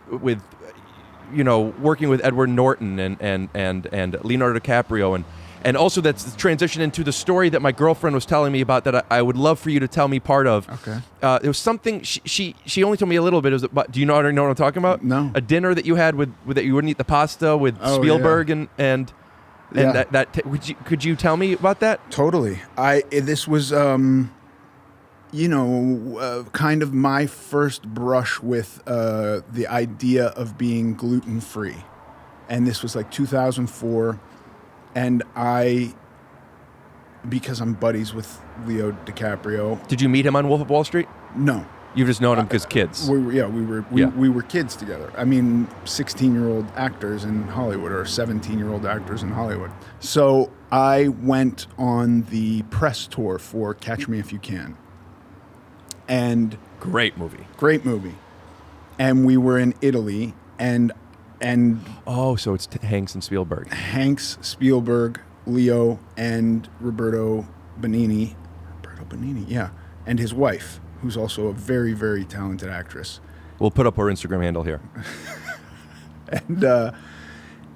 you know, working with Edward Norton and Leonardo DiCaprio, and also that's the transition into the story that my girlfriend was telling me about that I would love for you to tell me part of. Okay. It was something she only told me a little bit. It was about, do you already know what I'm talking about? No. A dinner that you had with that you wouldn't eat the pasta with Spielberg yeah. and Yeah. that could you tell me about that? Totally. This was kind of my first brush with the idea of being gluten-free. And this was like 2004. And because I'm buddies with Leo DiCaprio. Did you meet him on Wolf of Wall Street? No. You've just known him because kids. We were kids together. I mean, 16-year-old actors in Hollywood or 17-year-old actors in Hollywood. So I went on the press tour for Catch Me If You Can. And great movie. And we were in Italy and so it's Hanks and Spielberg. Hanks, Spielberg, Leo, and Roberto Benigni, yeah, and his wife, who's also a very, very talented actress. We'll put up her Instagram handle here.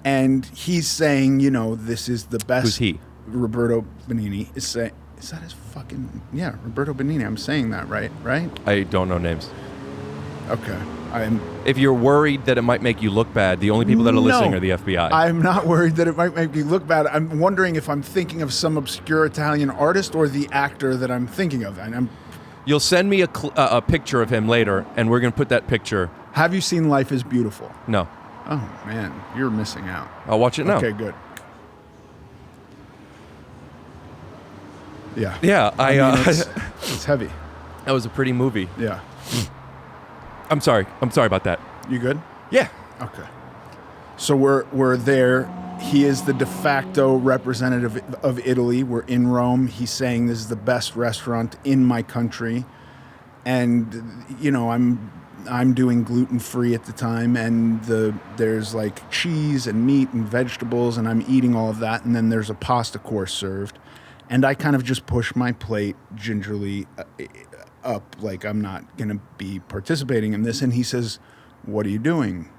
And he's saying, this is the best. Who's he? Roberto Benigni is saying. Is that his fucking... Yeah, Roberto Benigni. I'm saying that right? I don't know names. Okay. If you're worried that it might make you look bad, the only people that are listening are the FBI. I'm not worried that it might make me look bad. I'm wondering if I'm thinking of some obscure Italian artist or the actor that I'm thinking of. And You'll send me a picture of him later, and we're going to put that picture. Have you seen Life is Beautiful? No. Oh, man. You're missing out. I'll watch it now. Okay, good. Yeah. Yeah, it's heavy. That was a pretty movie. Yeah. I'm sorry about that. You good? Yeah. Okay. So we're there. He is the de facto representative of Italy. We're in Rome. He's saying this is the best restaurant in my country, and you know I'm doing gluten-free at the time, and there's like cheese and meat and vegetables, and I'm eating all of that, and then there's a pasta course served, and I kind of just push my plate gingerly up, like I'm not gonna be participating in this, and he says, "What are you doing?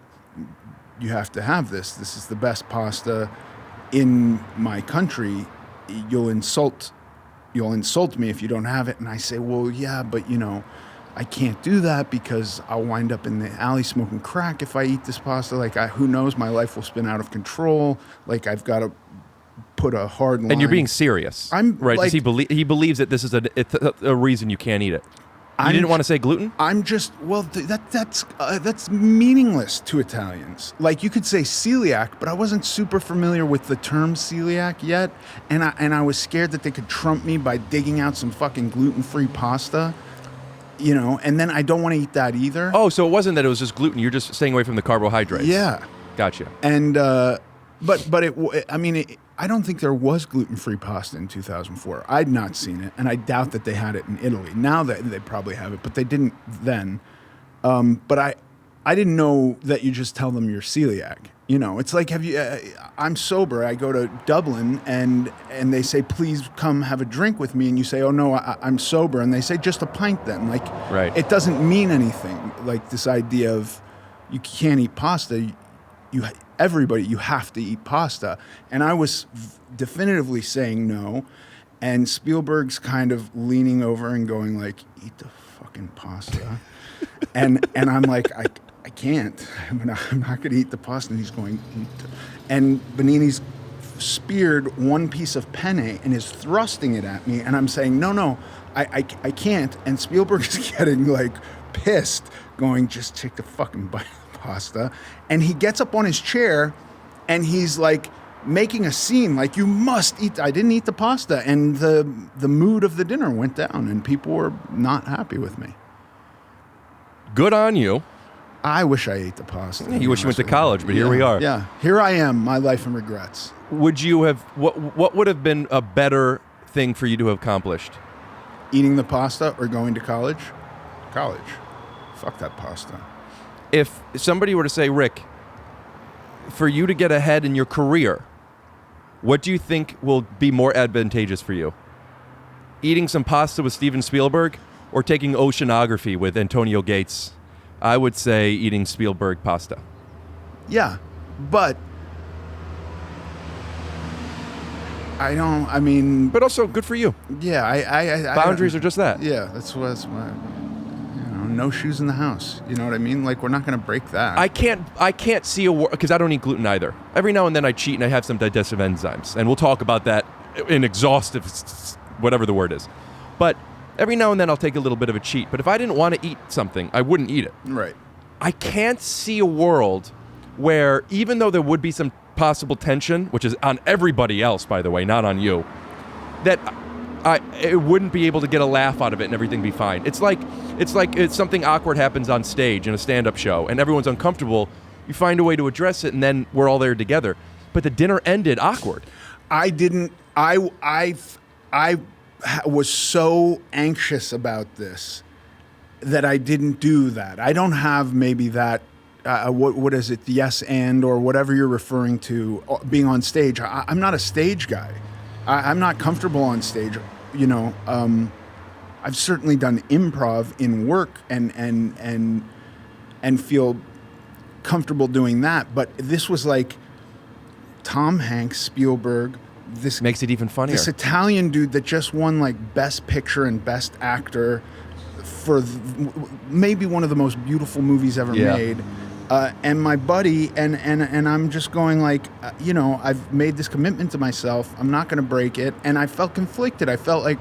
You have to have this. This is the best pasta in my country. You'll insult me if you don't have it." And I say, "Well, yeah, but you know, I can't do that because I'll wind up in the alley smoking crack if I eat this pasta. Like, who knows? My life will spin out of control. Like, I've got to put a hard line." And you're being serious. I'm right. like, he believes that this is a reason you can't eat it. You didn't want to say gluten? I'm just, well, that's meaningless to Italians. Like, you could say celiac, but I wasn't super familiar with the term celiac yet, and I was scared that they could trump me by digging out some fucking gluten-free pasta, you know, and then I don't want to eat that either. Oh, so it wasn't that it was just gluten. You're just staying away from the carbohydrates. Yeah. Gotcha. And, I don't think there was gluten-free pasta in 2004. I'd not seen it, and I doubt that they had it in Italy. Now they probably have it, but they didn't then. But I didn't know that you just tell them you're celiac. You know, it's like, I'm sober. I go to Dublin, and they say, "Please come have a drink with me," and you say, "Oh no, I'm sober," and they say, "Just a pint then." Like, right. It doesn't mean anything. Like this idea of you can't eat pasta. Everybody, you have to eat pasta. And I was definitively saying no. And Spielberg's kind of leaning over and going like, "Eat the fucking pasta." and I'm like, I can't. I'm not going to eat the pasta. And he's going, and Benini's speared one piece of penne and is thrusting it at me. And I'm saying, no, I can't. And Spielberg is getting like pissed, going, "Just take the fucking bite of the pasta." And he gets up on his chair and he's like making a scene, like, "You must eat." I didn't eat the pasta, and the mood of the dinner went down, and people were not happy with me. Good on you. I wish I ate the pasta. Yeah, you wish you went to college, but here we are. Yeah, here I am, my life and regrets. Would you have, what would have been a better thing for you to have accomplished? Eating the pasta or going to college? College. Fuck that pasta. If somebody were to say, "Rick, for you to get ahead in your career, what do you think will be more advantageous for you? Eating some pasta with Steven Spielberg or taking oceanography with Antonio Gates?" I would say eating Spielberg pasta. Yeah, but But also, good for you. Yeah, I boundaries are just that. Yeah, that's my, no shoes in the house. You know what I mean? Like, we're not going to break that. I can't see a because I don't eat gluten either. Every now and then I cheat and I have some digestive enzymes, and we'll talk about that in exhaustive, whatever the word is. But every now and then I'll take a little bit of a cheat. But if I didn't want to eat something, I wouldn't eat it. Right. I can't see a world where, even though there would be some possible tension, which is on everybody else, by the way, not on you, that it wouldn't be able to get a laugh out of it and everything be fine. It's like something awkward happens on stage in a stand-up show and everyone's uncomfortable. You find a way to address it and then we're all there together. But the dinner ended awkward. I was so anxious about this that I didn't do that. I don't have maybe that, what is it, the yes and or whatever you're referring to, being on stage. I'm not a stage guy. I'm not comfortable on stage. You know, I've certainly done improv in work and feel comfortable doing that. But this was like Tom Hanks, Spielberg. This makes it even funnier. This Italian dude that just won like Best Picture and Best Actor for maybe one of the most beautiful movies ever made. And my buddy, and I'm just going like, you know, I've made this commitment to myself. I'm not going to break it. And I felt conflicted. I felt like,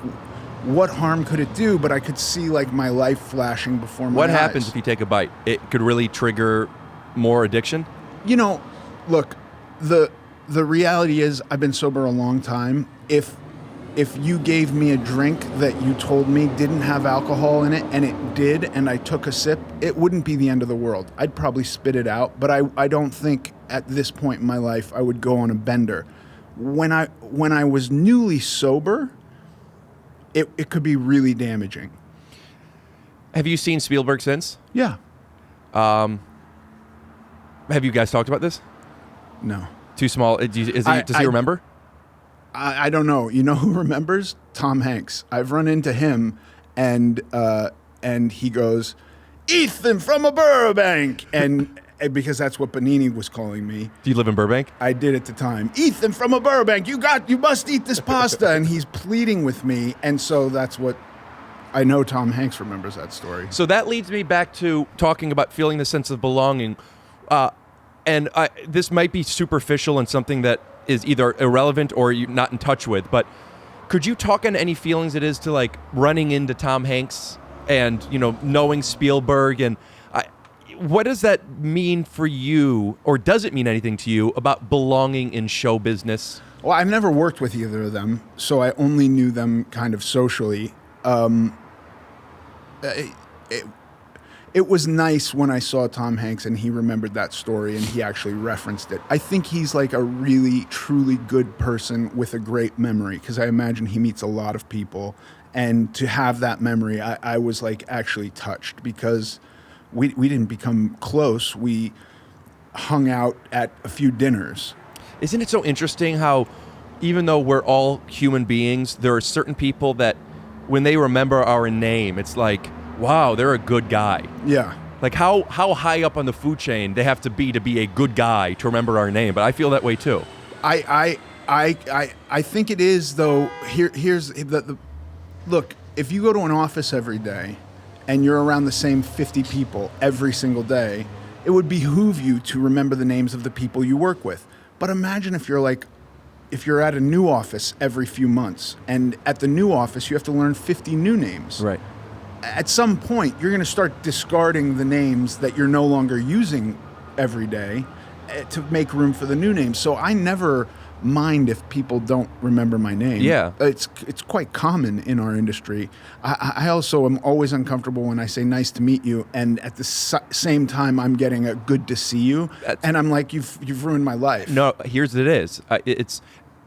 what harm could it do? But I could see like my life flashing before my eyes. What happens if you take a bite? It could really trigger more addiction? You know, look, the reality is I've been sober a long time. If if you gave me a drink that you told me didn't have alcohol in it, and it did, and I took a sip, it wouldn't be the end of the world. I'd probably spit it out, but I don't think at this point in my life I would go on a bender. When I was newly sober, it could be really damaging. Have you seen Spielberg since? Yeah. Have you guys talked about this? No. Too small? Does he remember? I don't know. You know who remembers? Tom Hanks. I've run into him, and he goes, "Ethan from a Burbank," and because that's what Benini was calling me. Do you live in Burbank? I did at the time. "Ethan from a Burbank, you must eat this pasta," and he's pleading with me, and so that's what I know. Tom Hanks remembers that story. So that leads me back to talking about feeling the sense of belonging, and this might be superficial and something that is either irrelevant or you're not in touch with, but could you talk on any feelings it is to like running into Tom Hanks and, you know, knowing Spielberg, and what does that mean for you, or does it mean anything to you about belonging in show business? Well, I've never worked with either of them, so I only knew them kind of socially. It was nice when I saw Tom Hanks and he remembered that story and he actually referenced it. I think he's like a really, truly good person with a great memory, because I imagine he meets a lot of people. And to have that memory, I was like actually touched, because we didn't become close. We hung out at a few dinners. Isn't it so interesting how even though we're all human beings, there are certain people that when they remember our name, it's like, wow, they're a good guy. Yeah. Like how high up on the food chain they have to be a good guy to remember our name. But I feel that way too. I think it is, though. Here's the look. If you go to an office every day and you're around the same 50 people every single day, it would behoove you to remember the names of the people you work with. But imagine if you're at a new office every few months, and at the new office you have to learn 50 new names. Right. At some point, you're going to start discarding the names that you're no longer using every day to make room for the new names. So I never mind if people don't remember my name. Yeah. It's quite common in our industry. I also am always uncomfortable when I say nice to meet you, and at the same time I'm getting a good to see you, and I'm like, you've ruined my life. No, here's what it is.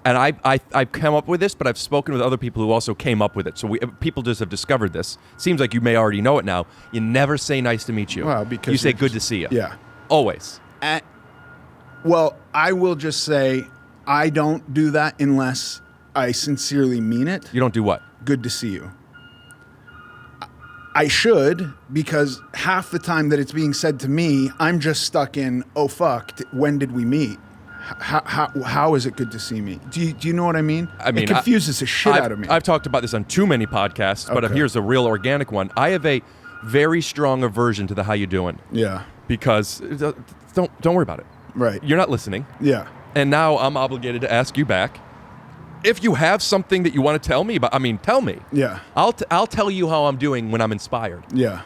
And I've come up with this, but I've spoken with other people who also came up with it. So people just have discovered this. Seems like you may already know it now. You never say nice to meet you. Well, because you say good to see you. Yeah. Always. Well, I will just say I don't do that unless I sincerely mean it. You don't do what? Good to see you. I should, because half the time that it's being said to me, I'm just stuck in, oh, fuck, when did we meet? How is it good to see me? Do you know what I mean? I mean, it confuses the shit out of me. I've talked about this on too many podcasts, but here's a real organic one. I have a very strong aversion to the how you doing. Yeah. Because don't worry about it. Right. You're not listening. Yeah. And now I'm obligated to ask you back. If you have something that you want to tell me about, tell me. Yeah. I'll tell you how I'm doing when I'm inspired. Yeah.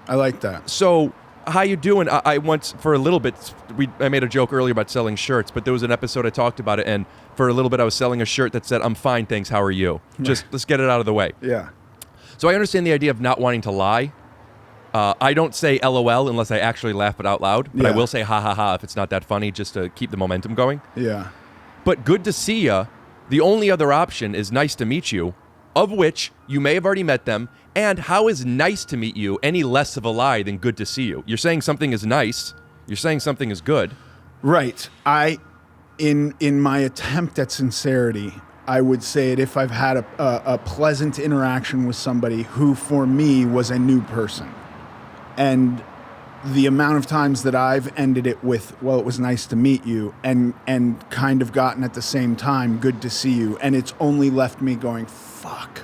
I like that. So, how you doing? I once, for a little bit, I made a joke earlier about selling shirts, but there was an episode I talked about it, and for a little bit I was selling a shirt that said, "I'm fine, thanks, how are you?" Just, let's get it out of the way. Yeah. So I understand the idea of not wanting to lie. I don't say LOL unless I actually laugh it out loud, but I will say ha ha ha if it's not that funny, just to keep the momentum going. Yeah. But good to see you. The only other option is nice to meet you, of which you may have already met them. And how is nice to meet you any less of a lie than good to see you? You're saying something is nice. You're saying something is good. Right. In my attempt at sincerity, I would say it if I've had a pleasant interaction with somebody who, for me, was a new person. And the amount of times that I've ended it with, well, it was nice to meet you, and kind of gotten at the same time, good to see you. And it's only left me going, fuck.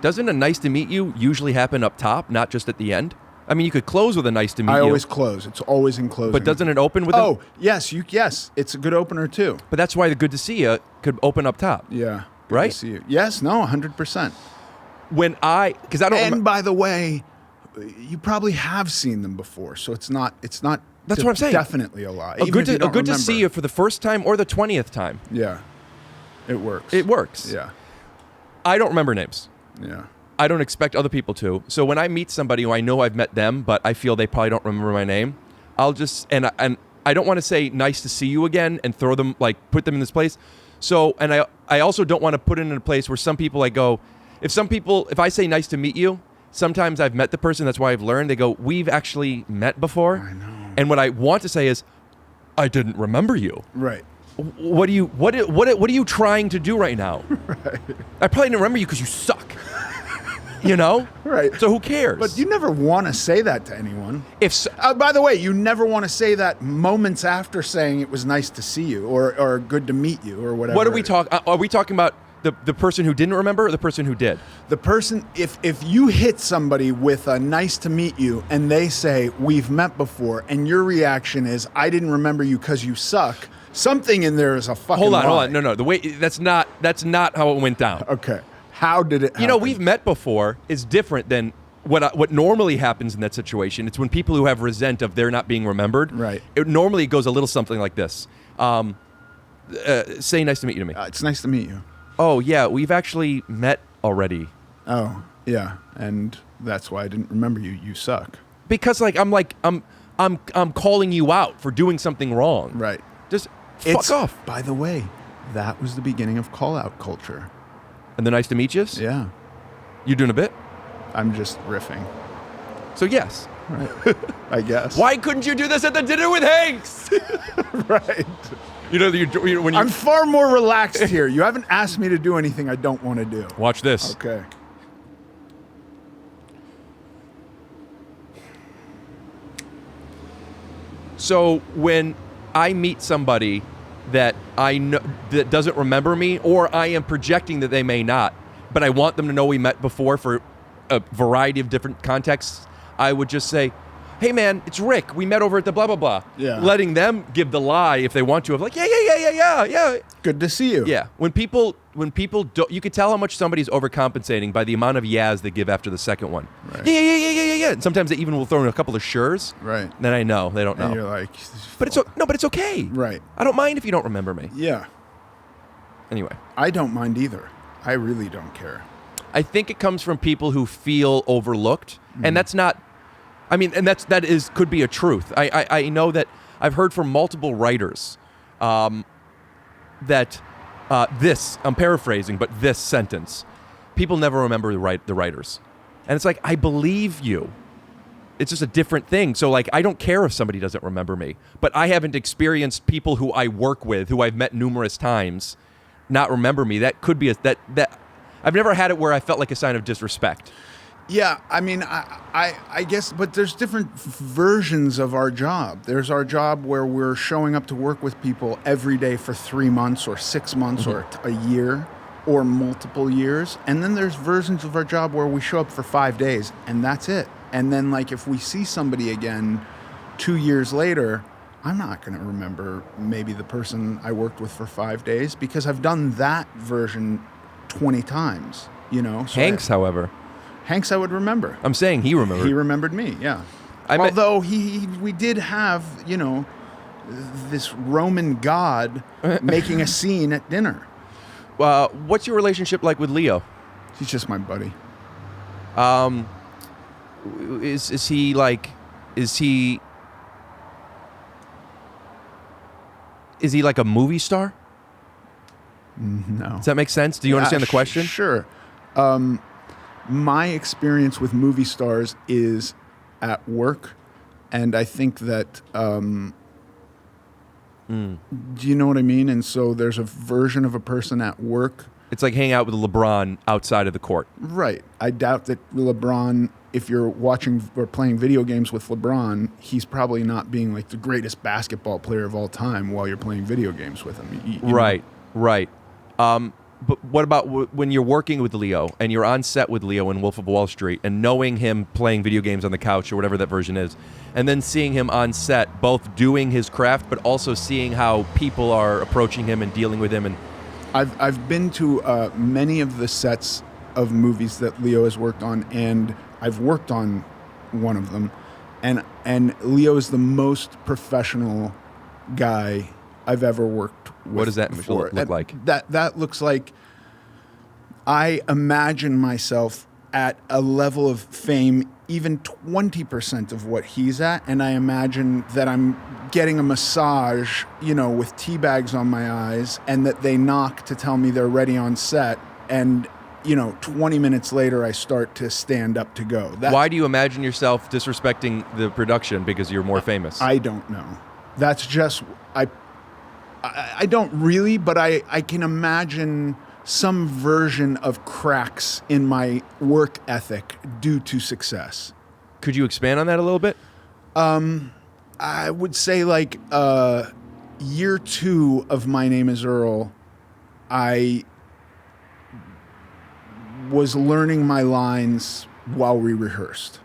Doesn't a nice to meet you usually happen up top, not just at the end? I mean, you could close with a nice to meet you. I always close. It's always in closing. But doesn't it open with yes. Yes. It's a good opener, too. But that's why the good to see you could open up top. Yeah. Good right? To see you. Yes. No, 100%. Because I don't... And by the way, you probably have seen them before, so it's not... That's what I'm saying. Definitely a lie. Good to see you for the first time or the 20th time. Yeah. It works. It works. Yeah. I don't remember names. Yeah. I don't expect other people to. So when I meet somebody who I know I've met them, but I feel they probably don't remember my name, I'll just, and I don't want to say nice to see you again and throw them, like put them in this place. So, and I also don't want to put it in a place where some people if I say nice to meet you, sometimes I've met the person, that's why I've learned, they go, we've actually met before. I know. And what I want to say is, I didn't remember you. Right. What are you trying to do right now? Right. I probably didn't remember you because you suck. You know? Right. So who cares? But you never want to say that to anyone. If by the way, you never want to say that moments after saying it was nice to see you or good to meet you or whatever. What are we talking? Are we talking about the person who didn't remember or the person who did? The person, if you hit somebody with a nice to meet you and they say we've met before and your reaction is I didn't remember you because you suck, something in there is a fucking Hold on. lie. No. The way that's not how it went down. Okay. How did it happen? You know, we've met before is different than what normally happens in that situation. It's when people who have resent of their not being remembered. Right. It normally goes a little something like this. Say nice to meet you to me. It's nice to meet you. Oh yeah, we've actually met already. Oh yeah, and that's why I didn't remember you. You suck. Because I'm calling you out for doing something wrong. Right. Just fuck off. By the way, that was the beginning of call-out culture. And the nice to meet yous? Yeah. You doing a bit? I'm just riffing. So yes. Right. I guess. Why couldn't you do this at the dinner with Hanks? Right. You know, when you... I'm far more relaxed here. You haven't asked me to do anything I don't want to do. Watch this. Okay. So when I meet somebody that I know that doesn't remember me, or I am projecting that they may not, but I want them to know we met before for a variety of different contexts, I would just say, hey man, it's Rick. We met over at the blah, blah, blah. Yeah. Letting them give the lie if they want to of like, yeah. Good to see you. Yeah. When people don't, you could tell how much somebody's overcompensating by the amount of yeahs they give after the second one. Right. Yeah. And sometimes they even will throw in a couple of sures. Right. Then I know they don't know. And you're like, but it's okay. Right. I don't mind if you don't remember me. Yeah. Anyway. I don't mind either. I really don't care. I think it comes from people who feel overlooked, and that's not. I mean, and that could be a truth. I know that I've heard from multiple writers that this, I'm paraphrasing, but this sentence, people never remember the writers. And it's like, I believe you. It's just a different thing. So like, I don't care if somebody doesn't remember me, but I haven't experienced people who I work with, who I've met numerous times, not remember me. That could be that I've never had it where I felt like a sign of disrespect. Yeah, I mean, I guess, but there's different versions of our job. There's our job where we're showing up to work with people every day for 3 months or 6 months or a year or multiple years. And then there's versions of our job where we show up for 5 days and that's it. And then like if we see somebody again 2 years later, I'm not going to remember maybe the person I worked with for 5 days because I've done that version 20 times, you know? So Hanks, however. Hanks, I would remember. I'm saying he remembered. He remembered me, yeah. Although we did have, you know, this Roman god making a scene at dinner. What's your relationship like with Leo? He's just my buddy. Is he like a movie star? No. Does that make sense? Do you understand the question? Sure. My experience with movie stars is at work, and I think that, do you know what I mean? And so there's a version of a person at work. It's like hanging out with LeBron outside of the court. Right. I doubt that LeBron, if you're watching or playing video games with LeBron, he's probably not being like the greatest basketball player of all time while you're playing video games with him. You know? Right. But what about when you're working with Leo and you're on set with Leo in Wolf of Wall Street and knowing him playing video games on the couch or whatever that version is, and then seeing him on set both doing his craft but also seeing how people are approaching him and dealing with him? And I've been to many of the sets of movies that Leo has worked on, and I've worked on one of them, and Leo is the most professional guy I've ever worked with. What does that before. look like? That looks like I imagine myself at a level of fame even 20% of what he's at, and I imagine that I'm getting a massage, with tea bags on my eyes, and that they knock to tell me they're ready on set, and 20 minutes later I start to stand up to go. Why do you imagine yourself disrespecting the production because you're more famous? I don't know. That's just I don't really, but I can imagine some version of cracks in my work ethic due to success. Could you expand on that a little bit? I would say like year 2 of My Name is Earl, I was learning my lines while we rehearsed.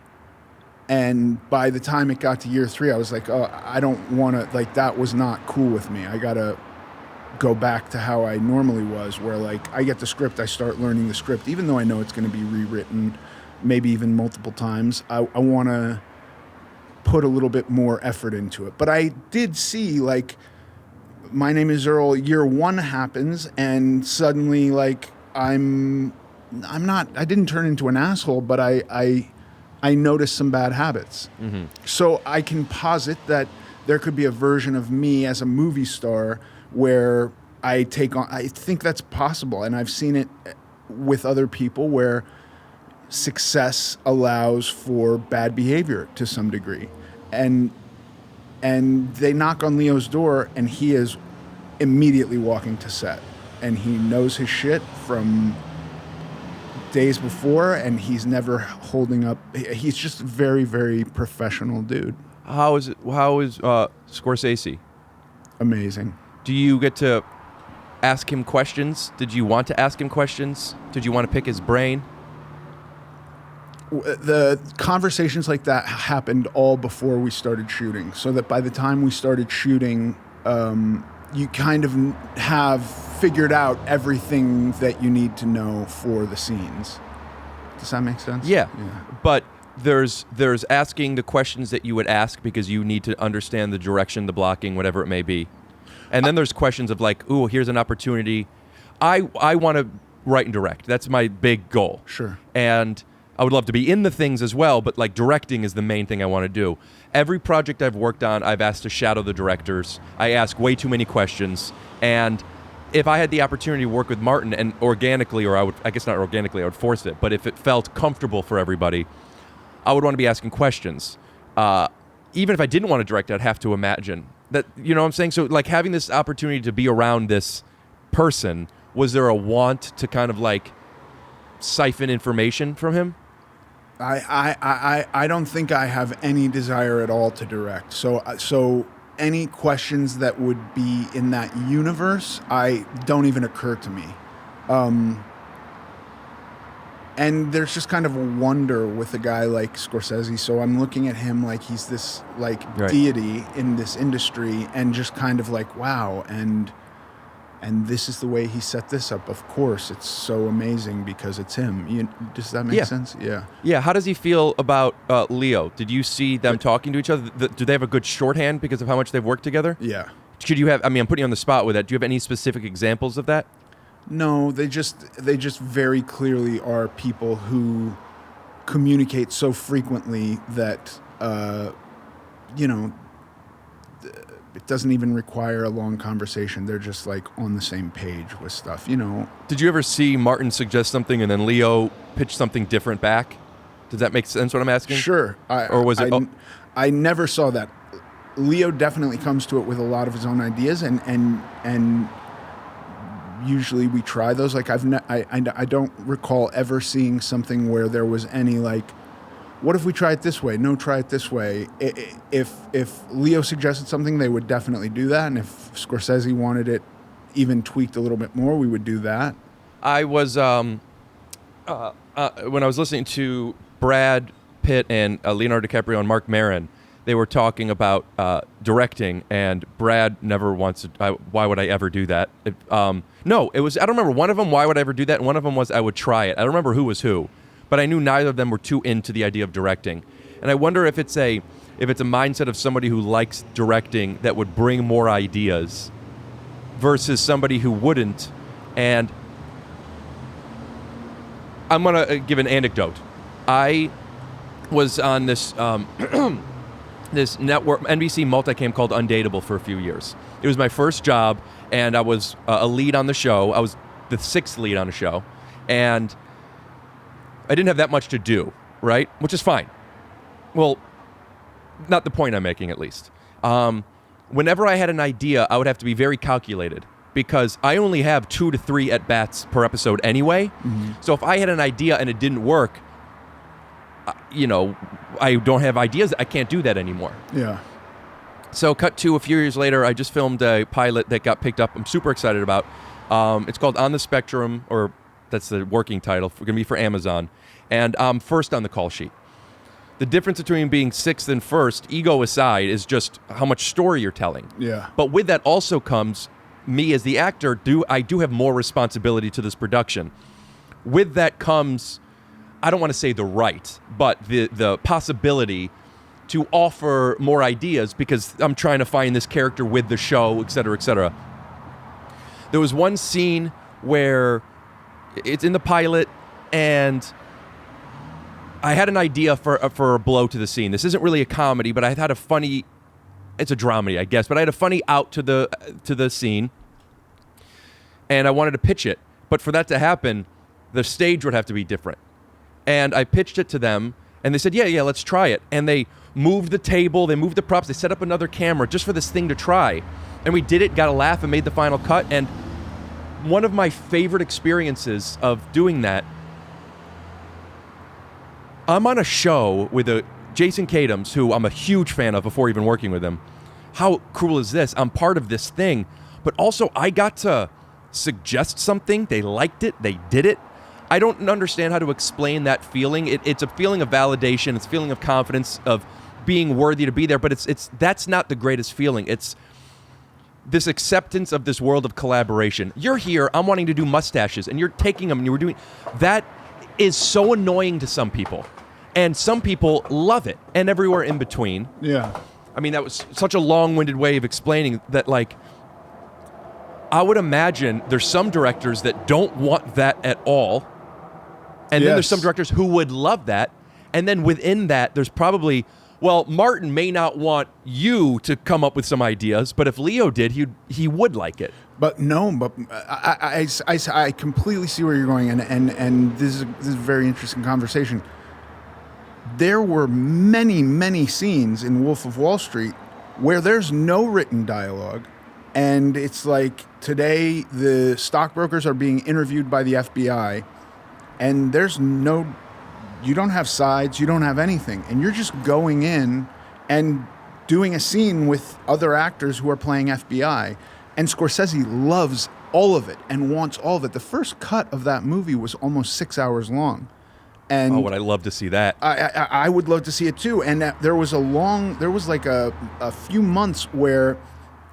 And by the time it got to year 3, I was like, oh, I don't want to, like, that was not cool with me. I got to go back to how I normally was, where like I get the script, I start learning the script, even though I know it's going to be rewritten, maybe even multiple times. I want to put a little bit more effort into it. But I did see like My Name is Earl, year 1 happens, and suddenly like I didn't turn into an asshole, but I noticed some bad habits. Mm-hmm. So I can posit that there could be a version of me as a movie star where I think that's possible, and I've seen it with other people where success allows for bad behavior to some degree. And they knock on Leo's door, and he is immediately walking to set, and he knows his shit from days before, and he's never holding up. He's just a very, very professional dude. How is Scorsese? Amazing. Do you get to ask him questions? Did you want to ask him questions? Did you want to pick his brain? The conversations like that happened all before we started shooting, so that by the time we started shooting, you kind of have figured out everything that you need to know for the scenes. Does that make sense? Yeah. But there's asking the questions that you would ask because you need to understand the direction, the blocking, whatever it may be. And then there's questions of like, ooh, here's an opportunity. I want to write and direct. That's my big goal. Sure. And I would love to be in the things as well, but like directing is the main thing I want to do. Every project I've worked on, I've asked to shadow the directors. I ask way too many questions. And if I had the opportunity to work with Martin, and organically, or I would force it, but if it felt comfortable for everybody, I would want to be asking questions. Even if I didn't want to direct, I'd have to imagine that, you know what I'm saying? So like having this opportunity to be around this person, was there a want to kind of like siphon information from him? I don't think I have any desire at all to direct. So any questions that would be in that universe, don't even occur to me. And there's just kind of a wonder with a guy like Scorsese. So I'm looking at him like he's this like deity in this industry, and just kind of like, wow. And this is the way he set this up. Of course, it's so amazing because it's him. Does that make sense? Yeah. Yeah. How does he feel about Leo? Did you see them talking to each other? Do they have a good shorthand because of how much they've worked together? Yeah. Could you have? I mean, I'm putting you on the spot with that. Do you have any specific examples of that? No, they just very clearly are people who communicate so frequently that it doesn't even require a long conversation. They're just like on the same page with stuff, Did you ever see Martin suggest something and then Leo pitch something different back? Does that make sense what I'm asking? Sure. I never saw that. Leo definitely comes to it with a lot of his own ideas, and usually we try those. Like I don't recall ever seeing something where there was any like, what if we try it this way? No, try it this way. If Leo suggested something, they would definitely do that. And if Scorsese wanted it even tweaked a little bit more, we would do that. I was, when I was listening to Brad Pitt and Leonardo DiCaprio and Mark Maron, they were talking about directing, and Brad never wants to, why would I ever do that? No, it was, I don't remember. One of them, why would I ever do that? And one of them was, I would try it. I don't remember who was who. But I knew neither of them were too into the idea of directing. And I wonder if it's a mindset of somebody who likes directing that would bring more ideas versus somebody who wouldn't. And I'm going to give an anecdote. I was on this this network NBC multicam called Undateable for a few years. It was my first job, and I was a lead on the show. I was the 6th lead on the show, and I didn't have that much to do, right? Which is fine. Well, not the point I'm making, at least. Whenever I had an idea, I would have to be very calculated because I only have 2 to 3 at-bats per episode anyway. Mm-hmm. So if I had an idea and it didn't work, I don't have ideas. I can't do that anymore. Yeah. So cut to a few years later, I just filmed a pilot that got picked up. I'm super excited about. It's called On the Spectrum, or that's the working title. It's going to be for Amazon. And I'm first on the call sheet. The difference between being 6th and 1st, ego aside, is just how much story you're telling. Yeah. But with that also comes me as the actor. I do have more responsibility to this production. With that comes, I don't want to say the right, but the possibility to offer more ideas because I'm trying to find this character with the show, et cetera, et cetera. There was one scene where it's in the pilot, and I had an idea for a blow to the scene. This isn't really a comedy, but I had a funny. It's a dramedy, I guess, but I had a funny out to the scene, and I wanted to pitch it. But for that to happen, the stage would have to be different. And I pitched it to them, and they said, yeah, let's try it. And they moved the table, they moved the props, they set up another camera just for this thing to try. And we did it, got a laugh, and made the final cut. And one of my favorite experiences of doing that, I'm on a show with Jason Katims, who I'm a huge fan of before even working with him. How cool is this? I'm part of this thing. But also, I got to suggest something. They liked it. They did it. I don't understand how to explain that feeling. It's a feeling of validation. It's a feeling of confidence, of being worthy to be there. But that's not the greatest feeling. It's this acceptance of this world of collaboration. You're here. I'm wanting to do mustaches, and you're taking them, and you were doing that. Is so annoying to some people, and some people love it, and everywhere in between. Yeah. I mean, that was such a long-winded way of explaining that. Like, I would imagine there's some directors that don't want that at all. And then there's some directors who would love that. And then within that, there's probably, well, Martin may not want you to come up with some ideas, but if Leo did, he would like it. But no, but I completely see where you're going, and this is a very interesting conversation. There were many scenes in Wolf of Wall Street where there's no written dialogue, and it's like today the stockbrokers are being interviewed by the FBI, and you don't have sides, you don't have anything, and you're just going in and doing a scene with other actors who are playing FBI. And Scorsese loves all of it and wants all of it. The first cut of that movie was almost 6 hours long. And would I love to see that? I would love to see it too. And there was like a few months where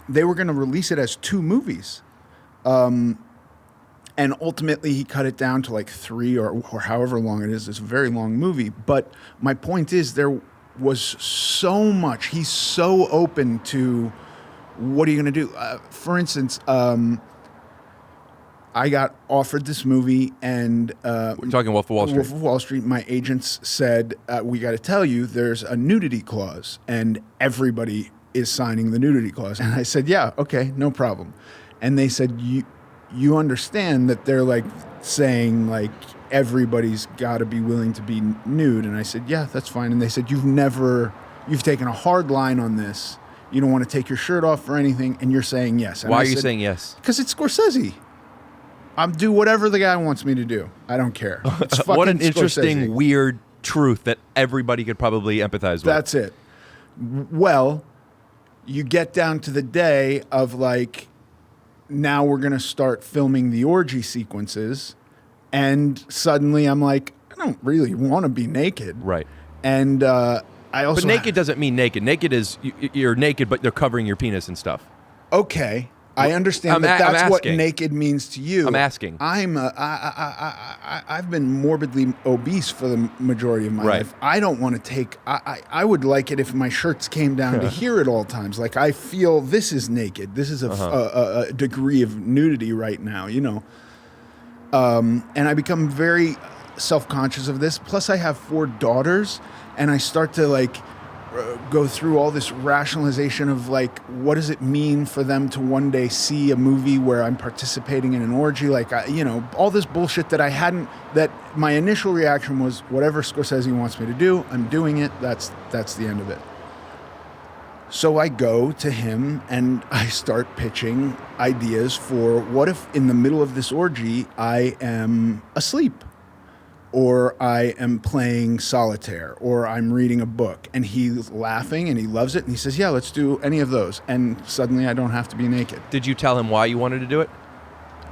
they were going to release it as 2 movies. And ultimately he cut it down to like 3 or however long it is. It's a very long movie. But my point is there was so much. He's so open to, what are you going to do? For instance, I got offered this movie, and we're talking Wolf of Wall Street. Wolf of Wall Street. My agents said, we got to tell you, there's a nudity clause, and everybody is signing the nudity clause. And I said, yeah, okay, no problem. And they said, you understand that they're like saying like everybody's got to be willing to be nude. And I said, yeah, that's fine. And they said, you've taken a hard line on this. You don't want to take your shirt off or anything, and you're saying yes. And Why are you saying yes? Because it's Scorsese. I'm do whatever the guy wants me to do. I don't care. It's fucking what an interesting, Scorsese. weird truth that everybody could probably empathize with. That's it. Well, you get down to the day of like, now we're going to start filming the orgy sequences, and suddenly I'm like, I don't really want to be naked. Right. And I also... But naked doesn't mean naked. Naked is, you're naked, but they're covering your penis and stuff. Okay. I understand that's what naked means to you. I'm asking. I've been morbidly obese for the majority of my life. I don't want to take. I would like it if my shirts came down to here at all times. Like I feel this is naked. This is a degree of nudity right now. You know. And I become very self-conscious of this. Plus, I have 4 daughters, and I start to like. Go through all this rationalization of like, what does it mean for them to one day see a movie where I'm participating in an orgy? Like, all this bullshit that my initial reaction was, whatever Scorsese wants me to do, I'm doing it. That's the end of it. So I go to him and I start pitching ideas for what if in the middle of this orgy, I am asleep? Or I am playing solitaire, or I'm reading a book, and he's laughing, and he loves it, and he says, yeah, let's do any of those. And suddenly I don't have to be naked. Did you tell him why you wanted to do it?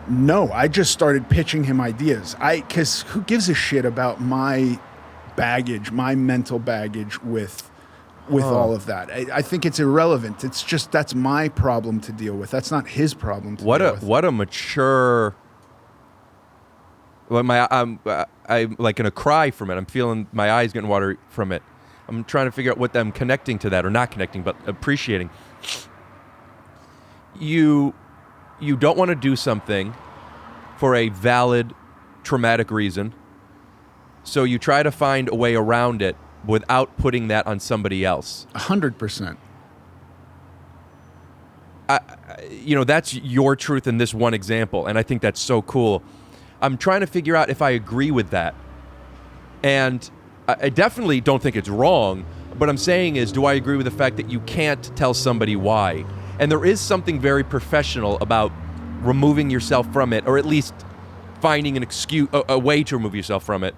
No, I just started pitching him ideas. Because who gives a shit about my baggage, my mental baggage with all of that? I think it's irrelevant. It's just, that's my problem to deal with. That's not his problem to deal with. What a mature... Well, I'm like gonna cry from it. I'm feeling my eyes getting watery from it. I'm trying to figure out what I'm connecting to that, or not connecting, but appreciating. You don't want to do something for a valid, traumatic reason, so you try to find a way around it without putting that on somebody else. 100%. That's your truth in this one example, and I think that's so cool. I'm trying to figure out if I agree with that. And I definitely don't think it's wrong. What I'm saying is, do I agree with the fact that you can't tell somebody why? And there is something very professional about removing yourself from it, or at least finding an excuse, a way to remove yourself from it.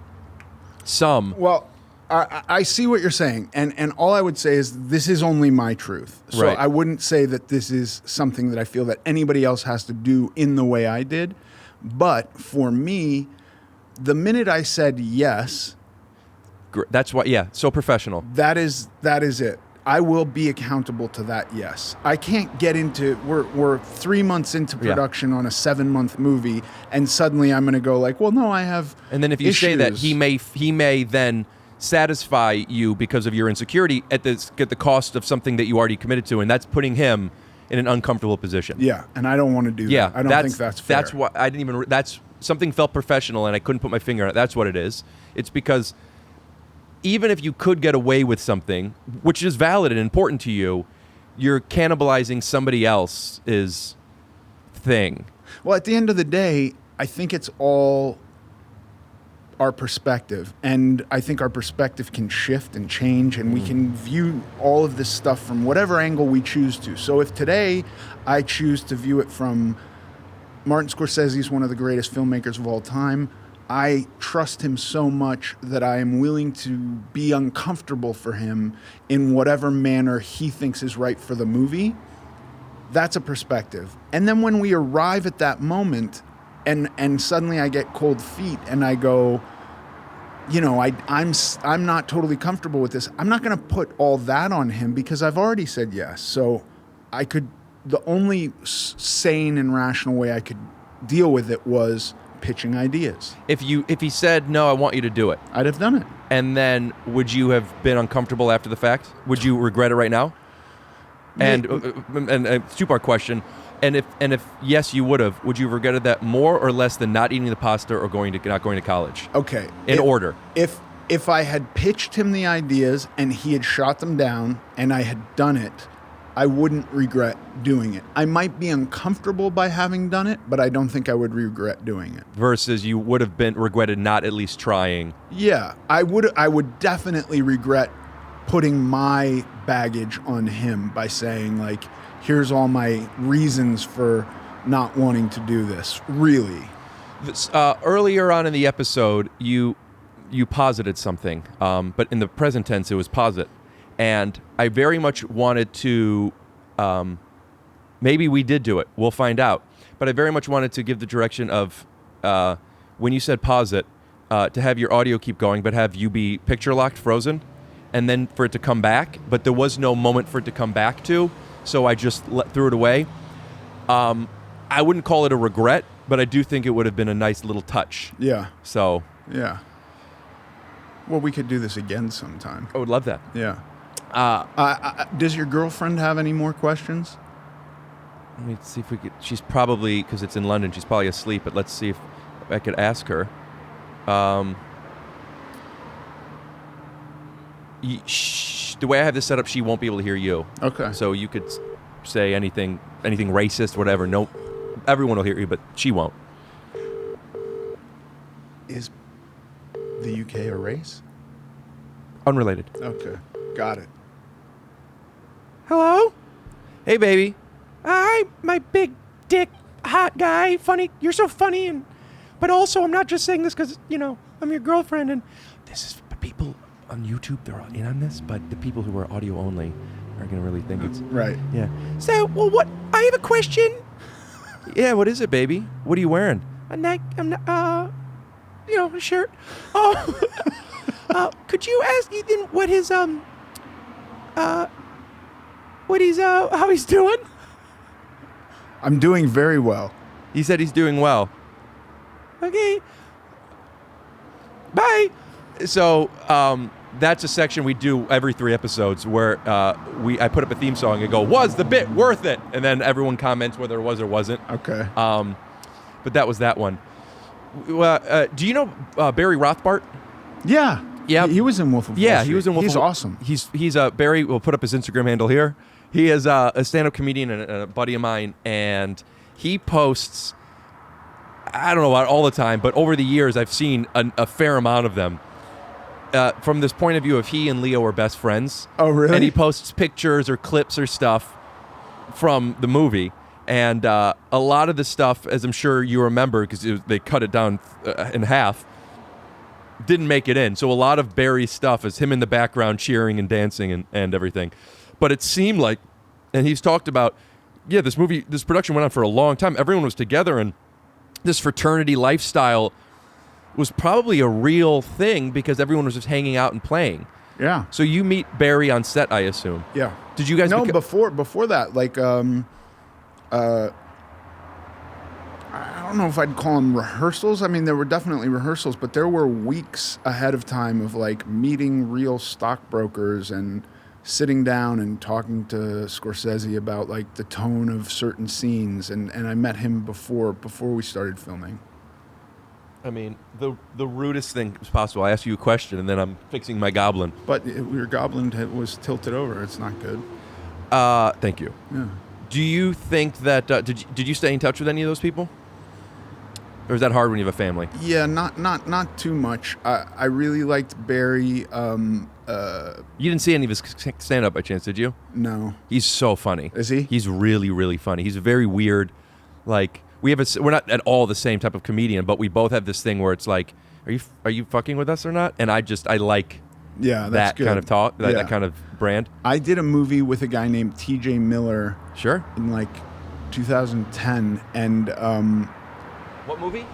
Well, I see what you're saying. And all I would say is this is only my truth. So I wouldn't say that this is something that I feel that anybody else has to do in the way I did. But for me, the minute I said yes, that's why, so professional. That is it. I will be accountable to that yes. I can't get into, we're 3 months into production on a 7-month movie, and suddenly I'm going to go like, well, no, I have And then if you issues. say that, he may then satisfy you because of your insecurity at the cost of something that you already committed to, and that's putting him in an uncomfortable position. Yeah, and I don't want to do that. I don't think that's fair. That's why I didn't even. That's something felt professional, and I couldn't put my finger on it. That's what it is. It's because even if you could get away with something, which is valid and important to you, you're cannibalizing somebody else's thing. Well, at the end of the day, I think it's all our perspective, and I think our perspective can shift and change, and we can view all of this stuff from whatever angle we choose to. So if today I choose to view it from Martin Scorsese is one of the greatest filmmakers of all time, I trust him so much that I am willing to be uncomfortable for him in whatever manner he thinks is right for the movie. That's a perspective. And then when we arrive at that moment, and suddenly I get cold feet and I go, I'm not totally comfortable with this. I'm not going to put all that on him because I've already said yes. So the only sane and rational way I could deal with it was pitching ideas. If he said, no, I want you to do it, I'd have done it. And then would you have been uncomfortable after the fact? Would you regret it right now? And a 2-part question. And if yes, you would have regretted that more or less than not eating the pasta or not going to college? Okay. In order. If I had pitched him the ideas and he had shot them down and I had done it, I wouldn't regret doing it. I might be uncomfortable by having done it, but I don't think I would regret doing it. Versus you would have been regretted not at least trying. Yeah, I would definitely regret putting my baggage on him by saying like, here's all my reasons for not wanting to do this, really. Earlier on in the episode, you posited something, but in the present tense, it was posit. And I very much wanted to, maybe we did do it, we'll find out. But I very much wanted to give the direction of, when you said posit, to have your audio keep going, but have you be picture locked, frozen, and then for it to come back. But there was no moment for it to come back to. So I just threw it away. I wouldn't call it a regret, but I do think it would have been a nice little touch. Yeah. So. Yeah. Well, we could do this again sometime. I would love that. Yeah. Does your girlfriend have any more questions? Let me see if we could. She's probably, because it's in London, she's probably asleep, but let's see if I could ask her. The way I have this set up, she won't be able to hear you. Okay. So you could say anything racist, whatever. No, everyone will hear you, but she won't. Is the UK a race? Unrelated. Okay. Got it. Hello? Hey, baby. Hi, my big dick, hot guy. Funny. You're so funny. But also, I'm not just saying this because, I'm your girlfriend. And this is people on YouTube, they're all in on this, but the people who are audio only are going to really think it's... Right. Yeah. So, what? I have a question. Yeah, what is it, baby? What are you wearing? A shirt. Oh. Could you ask Ethan what his, how he's doing? I'm doing very well. He said he's doing well. Okay. Bye. So, that's a section we do every 3 episodes where I put up a theme song and go, was the bit worth it? And then everyone comments whether it was or wasn't. Okay. But that was that one. Well, do you know Barry Rothbart? Yeah. Yeah. He was in Wolf of Wall Street. Yeah, he was in Wolf of Wall Street. He's awesome. He's Barry, we'll put up his Instagram handle here. He is a stand-up comedian and a buddy of mine, and he posts, I don't know about all the time, but over the years I've seen a fair amount of them. From this point of view of he and Leo are best friends. Oh, really? And he posts pictures or clips or stuff from the movie. And a lot of the stuff, as I'm sure you remember, because they cut it down in half, didn't make it in. So a lot of Barry's stuff is him in the background cheering and dancing and everything. But it seemed like, and he's talked about, this production went on for a long time. Everyone was together, and this fraternity lifestyle was probably a real thing because everyone was just hanging out and playing. Yeah. So you meet Barry on set, I assume. Yeah. Did you guys? No, before that, like, I don't know if I'd call them rehearsals. I mean, there were definitely rehearsals, but there were weeks ahead of time of like meeting real stockbrokers and sitting down and talking to Scorsese about like the tone of certain scenes. And I met him before we started filming. I mean, the rudest thing was possible. I asked you a question, and then I'm fixing my goblin. But your goblin was tilted over. It's not good. Thank you. Yeah. Do you think that did you stay in touch with any of those people, or is that hard when you have a family? Yeah, not too much. I really liked Barry. You didn't see any of his stand-up by chance, did you? No. He's so funny. Is he? He's really, really funny. He's very weird. Like we're not at all the same type of comedian, but we both have this thing where it's like, are you fucking with us or not? And I like that's that good. kind of talk, that kind of brand. I did a movie with a guy named TJ Miller. Sure. In like 2010, and what movie?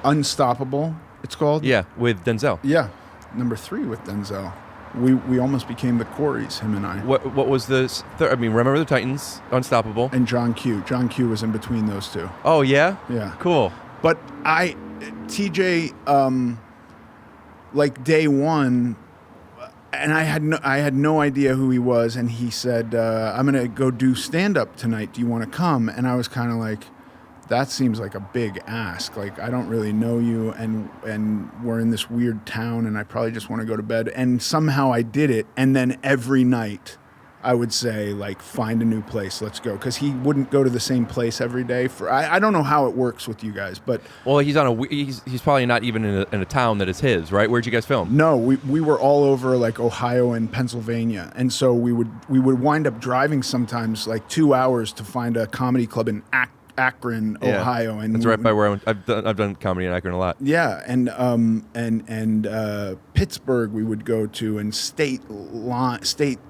Unstoppable, it's called. Yeah, with Denzel. Yeah, number 3 with Denzel. We almost became the Corys, him and I. What was the? Remember the Titans, Unstoppable, and John Q. John Q was in between those two. Oh yeah. Yeah. Cool. But TJ, like day one, and I had no idea who he was, and he said, "I'm gonna go do stand up tonight. Do you want to come?" And I was kind of like, that seems like a big ask. Like, I don't really know you, and we're in this weird town, and I probably just want to go to bed. And somehow I did it, and then every night I would say, like, find a new place, let's go. Because he wouldn't go to the same place every day. I don't know how it works with you guys, but... Well, he's probably not even in a town that is his, right? Where'd you guys film? No, we were all over, like, Ohio and Pennsylvania. And so we would wind up driving sometimes, like, 2 hours to find a comedy club in Akron, Ohio, and that's right by where I went. I've done comedy in Akron a lot. Yeah, and Pittsburgh we would go to, and state.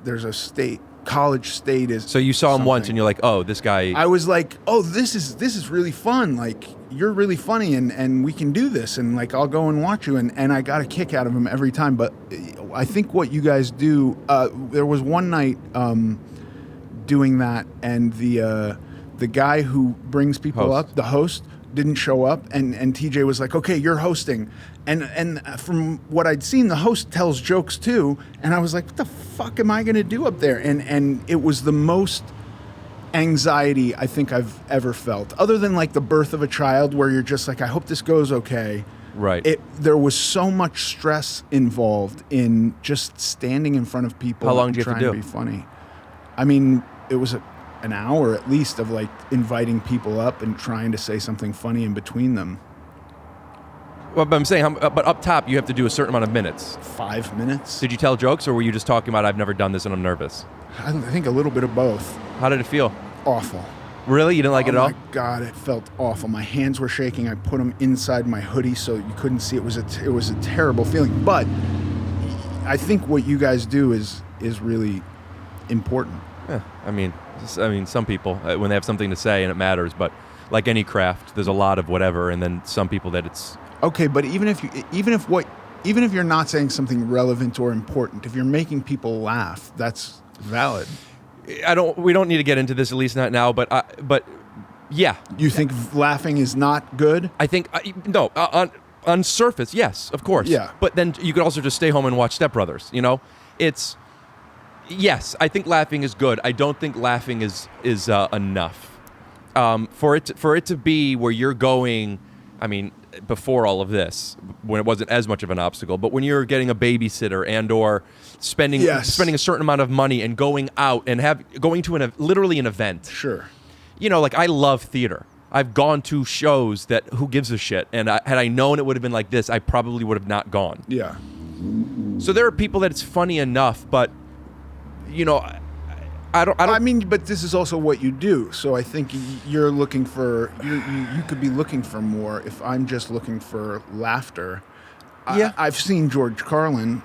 There's a state college state is. So you saw him once, and you're like, oh, this guy. I was like, oh, this is really fun. Like, you're really funny, and we can do this, and like I'll go and watch you, and I got a kick out of him every time. But I think what you guys do. There was one night doing that, and the guy who brings people up, the host, didn't show up, and TJ was like, okay, you're hosting. And from what I'd seen, the host tells jokes too, and I was like, what the fuck am I going to do up there? And it was the most anxiety I think I've ever felt, other than like the birth of a child, where you're just like, I hope this goes okay. Right. There was so much stress involved in just standing in front of people. How long did you trying have to do? Be funny. I mean, it was an hour at least of like inviting people up and trying to say something funny in between them. Well, but I'm saying, but up top, you have to do a certain amount of minutes. 5 minutes. Did you tell jokes, or were you just talking about, I've never done this and I'm nervous? I think a little bit of both. How did it feel? Awful. Really? You didn't like it at all? Oh my God, it felt awful. My hands were shaking. I put them inside my hoodie so you couldn't see. It was a terrible feeling. But I think what you guys do is really important. Yeah, I mean, some people, when they have something to say and it matters, but like any craft, there's a lot of whatever, and then some people that it's... Okay, but even if you're not saying something relevant or important, if you're making people laugh, that's valid. We don't need to get into this, at least not now, but yeah. You think laughing is not good? I think, no, on surface, yes, of course. Yeah. But then you could also just stay home and watch Step Brothers, you know? Yes, I think laughing is good. I don't think laughing is enough. For it to be where you're going, I mean, before all of this, when it wasn't as much of an obstacle, but when you're getting a babysitter and or spending a certain amount of money and going out and going to literally an event. Sure. You know, like I love theater. I've gone to shows that who gives a shit, and had I known it would have been like this, I probably would have not gone. Yeah. So there are people that it's funny enough, but you know, I don't. I mean, but this is also what you do. So I think you're looking for you could be looking for more. If I'm just looking for laughter, yeah. I've seen George Carlin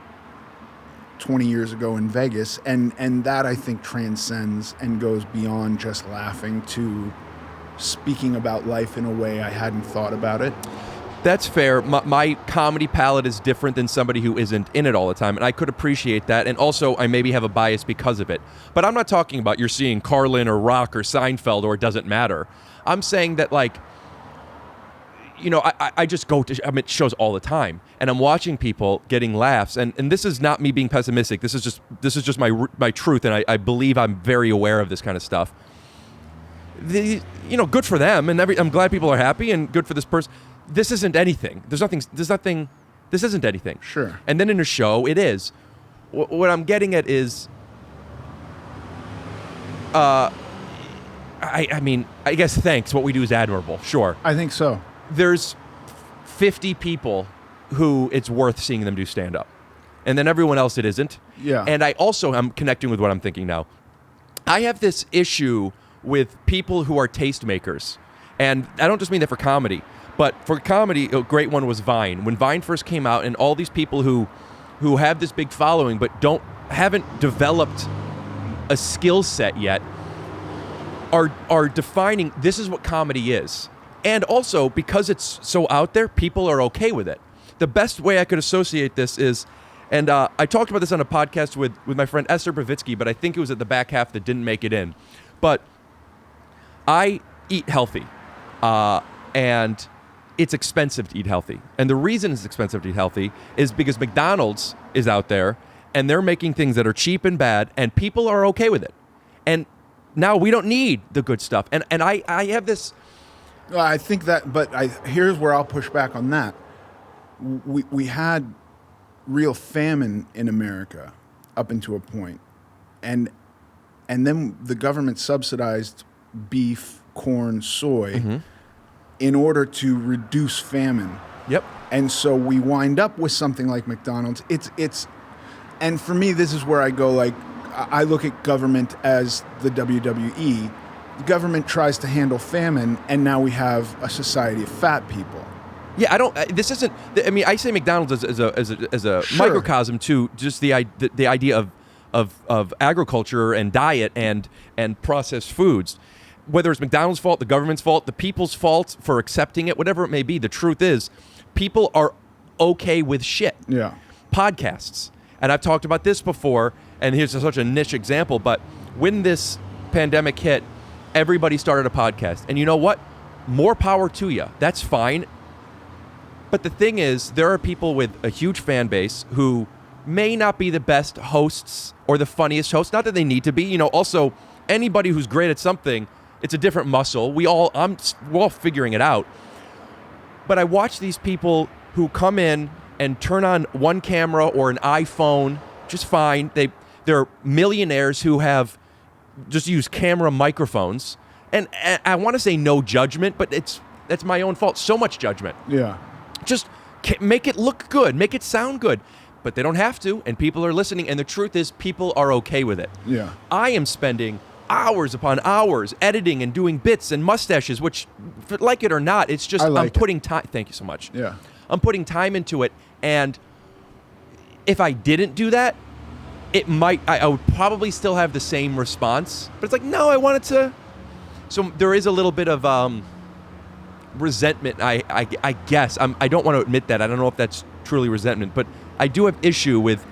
20 years ago in Vegas, and that I think transcends and goes beyond just laughing to speaking about life in a way I hadn't thought about it. That's fair. My comedy palette is different than somebody who isn't in it all the time, and I could appreciate that. And also, I maybe have a bias because of it. But I'm not talking about you're seeing Carlin or Rock or Seinfeld or it doesn't matter. I'm saying that, like, you know, I just go to shows all the time, and I'm watching people getting laughs. And this is not me being pessimistic. This is just my truth, and I believe I'm very aware of this kind of stuff. You know, good for them, and I'm glad people are happy, and good for this person. This isn't anything. This isn't anything. Sure. And then in a show, it is. What I'm getting at is, I mean, I guess thanks. What we do is admirable. Sure. I think so. There's 50 people who it's worth seeing them do stand-up. And then everyone else it isn't. Yeah. And I'm connecting with what I'm thinking now. I have this issue with people who are tastemakers. And I don't just mean that for comedy. But for comedy, a great one was Vine. When Vine first came out, and all these people who have this big following but haven't developed a skill set yet are defining this is what comedy is. And also, because it's so out there, people are okay with it. The best way I could associate this is, and I talked about this on a podcast with my friend Esther Bravitsky, but I think it was at the back half that didn't make it in. But I eat healthy, and it's expensive to eat healthy. And the reason it's expensive to eat healthy is because McDonald's is out there and they're making things that are cheap and bad, and people are okay with it. And now we don't need the good stuff. And I have this... Well, I think that, but here's where I'll push back on that. We had real famine in America up until a point. And then the government subsidized beef, corn, soy, in order to reduce famine. Yep. And so we wind up with something like McDonald's. It's and for me, this is where I go, like, I look at government as the WWE. The government tries to handle famine, and now we have a society of fat people. Yeah, this isn't, I mean, I say McDonald's as a Sure. microcosm to just the idea of agriculture and diet and processed foods. Whether it's McDonald's fault, the government's fault, the people's fault for accepting it, whatever it may be, the truth is, people are okay with shit. Yeah. Podcasts. And I've talked about this before, and here's such a niche example, but when this pandemic hit, everybody started a podcast. And you know what? More power to you. That's fine. But the thing is, there are people with a huge fan base who may not be the best hosts or the funniest hosts. Not that they need to be. You know, also, anybody who's great at something, it's a different muscle. We're all figuring it out. But I watch these people who come in and turn on one camera or an iPhone just fine. They're millionaires who have just used camera microphones. And I want to say no judgment, but that's my own fault. So much judgment. Yeah. Just make it look good. Make it sound good. But they don't have to, and people are listening. And the truth is, people are okay with it. Yeah. I am spending hours upon hours editing and doing bits and mustaches, which, like it or not, it's just I'm putting time. Thank you so much. Yeah. I'm putting time into it, and if I didn't do that, I would probably still have the same response. But it's like, no, I wanted to. So there is a little bit of resentment. I guess I don't want to admit that. I don't know if that's truly resentment, but I do have issue with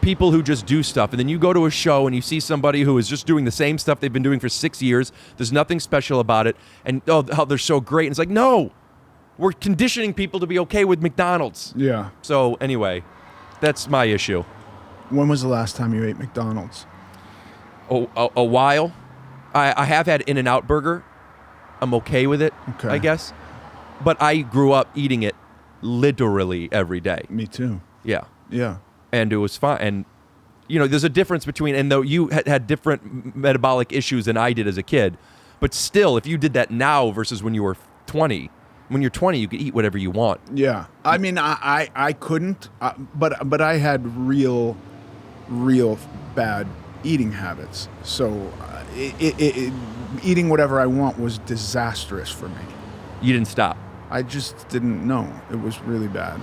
people who just do stuff, and then you go to a show and you see somebody who is just doing the same stuff they've been doing for 6 years. There's nothing special about it, and how they're so great. And it's like, no, we're conditioning people to be okay with McDonald's. Yeah. So anyway, that's my issue. When was the last time you ate McDonald's? A while. I have had In-N-Out Burger. I'm okay with it, I guess. But I grew up eating it literally every day. Me too. Yeah. Yeah. And it was fine. And, you know, there's a difference between, and though you had different metabolic issues than I did as a kid, but still, if you did that now versus when you were 20, when you're 20, you could eat whatever you want. Yeah. I mean, I couldn't, but I had real bad eating habits. So eating whatever I want was disastrous for me. You didn't stop. I just didn't know. It was really bad.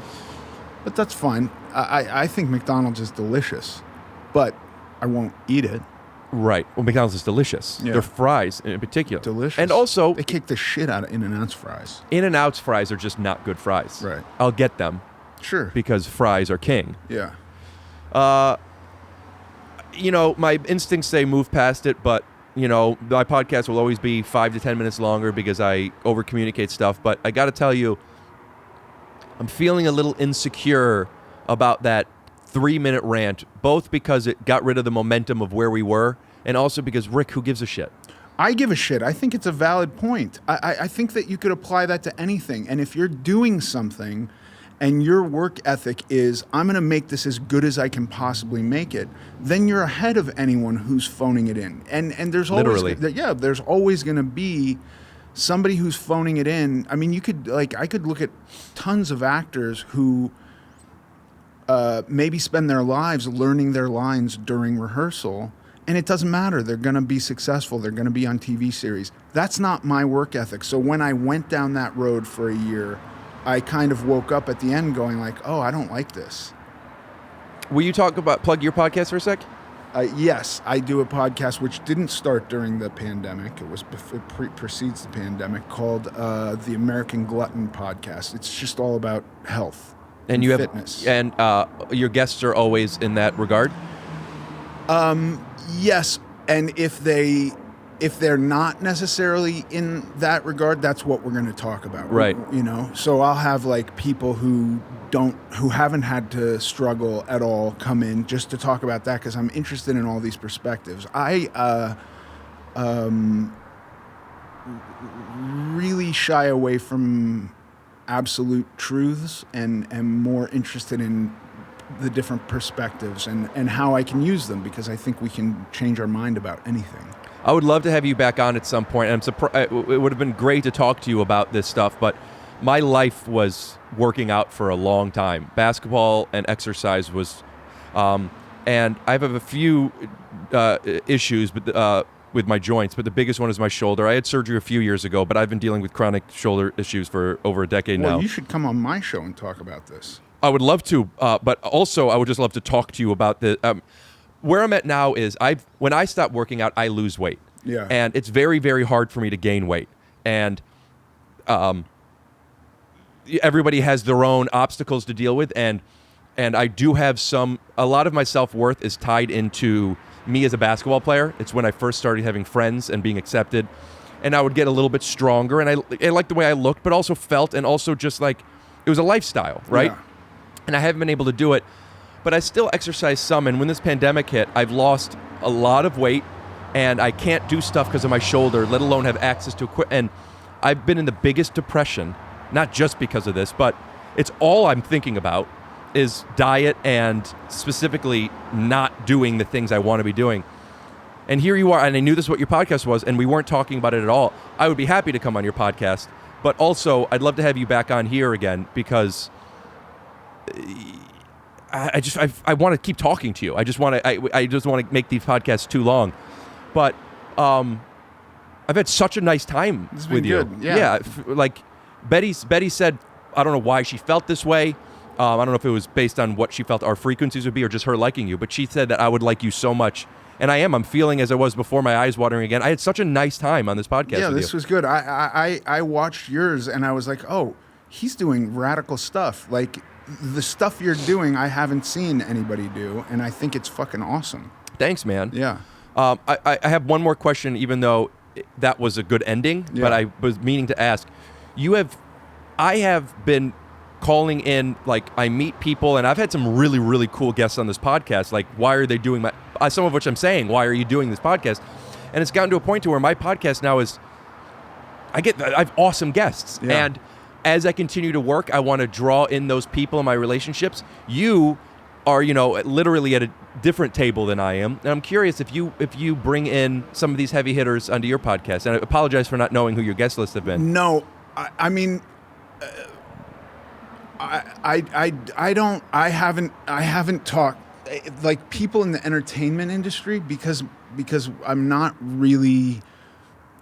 But that's fine. I think McDonald's is delicious, but I won't eat it. Right. Well, McDonald's is delicious. Yeah. Their fries in particular. Delicious. And also, they kick the shit out of In-N-Out's fries. In-N-Out's fries are just not good fries. Right. I'll get them. Sure. Because fries are king. Yeah. You know, my instincts say move past it, but, you know, my podcast will always be 5 to 10 minutes longer because I over-communicate stuff. But I got to tell you, I'm feeling a little insecure about that 3-minute rant, both because it got rid of the momentum of where we were, and also because, Rick, who gives a shit? I give a shit. I think it's a valid point. I think that you could apply that to anything. And if you're doing something and your work ethic is, I'm going to make this as good as I can possibly make it, then you're ahead of anyone who's phoning it in. And there's always, there's always going to be somebody who's phoning it in. I mean, I could look at tons of actors who maybe spend their lives learning their lines during rehearsal, and it doesn't matter. They're going to be successful. They're going to be on TV series. That's not my work ethic. So when I went down that road for a year, I kind of woke up at the end going like, oh, I don't like this. Will you plug your podcast for a sec? Yes, I do a podcast which didn't start during the pandemic. It precedes the pandemic, called the American Glutton Podcast. It's just all about health and you fitness. And your guests are always in that regard? Yes, and if they're not necessarily in that regard, that's what we're going to talk about. Right. You know, so I'll have like people who haven't had to struggle at all come in just to talk about that, because I'm interested in all these perspectives. I really shy away from absolute truths and am more interested in the different perspectives and how I can use them, because I think we can change our mind about anything. I would love to have you back on at some point. I'm surprised. It would have been great to talk to you about this stuff, but my life was working out for a long time. Basketball and exercise was, and I have a few issues with my joints, but the biggest one is my shoulder. I had surgery a few years ago, but I've been dealing with chronic shoulder issues for over a decade now. Well, you should come on my show and talk about this. I would love to, but also I would just love to talk to you about the. Where I'm at now is when I stop working out, I lose weight. Yeah. And it's very, very hard for me to gain weight. And everybody has their own obstacles to deal with. And I do have a lot of my self-worth is tied into me as a basketball player. It's when I first started having friends and being accepted. And I would get a little bit stronger. And I liked the way I looked, but also felt, and also just like, it was a lifestyle, right? Yeah. And I haven't been able to do it. But I still exercise some. And when this pandemic hit, I've lost a lot of weight. And I can't do stuff because of my shoulder, let alone have access to equipment. And I've been in the biggest depression, not just because of this, but it's all I'm thinking about is diet and specifically not doing the things I want to be doing. And here you are, and I knew this is what your podcast was, and we weren't talking about it at all. I would be happy to come on your podcast, but also I'd love to have you back on here again because I want to keep talking to you. I just want to make these podcasts too long. But I've had such a nice time with you. Good. Yeah. Like Betty said, I don't know why she felt this way. I don't know if it was based on what she felt our frequencies would be or just her liking you, but she said that I would like you so much. And I am. I'm feeling as I was before, my eyes watering again. I had such a nice time on this podcast. Yeah, with this was good. I watched yours and I was like, oh, he's doing radical stuff. Like the stuff you're doing, I haven't seen anybody do, and I think it's fucking awesome. Thanks, man. Yeah. I have one more question, even though that was a good ending, but I was meaning to ask. I have been calling in, like, I meet people, and I've had some really, really cool guests on this podcast. Like, why are they doing some of which I'm saying, why are you doing this podcast? And it's gotten to a point to where my podcast now is, I have awesome guests. Yeah. And as I continue to work, I want to draw in those people in my relationships. You are, literally at a different table than I am. And I'm curious if you bring in some of these heavy hitters onto your podcast. And I apologize for not knowing who your guest list have been. No, I mean, I haven't talked like people in the entertainment industry because I'm not really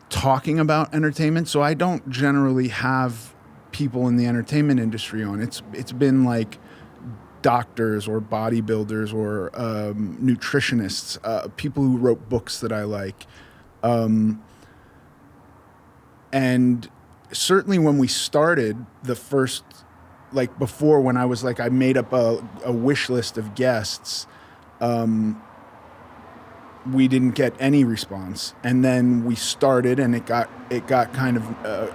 talking about entertainment. So I don't generally have people in the entertainment industry on. It's been like doctors or bodybuilders or nutritionists, people who wrote books that I like. And certainly when we started the first, like before, when I was like, I made up a wish list of guests, we didn't get any response. And then we started and it got kind of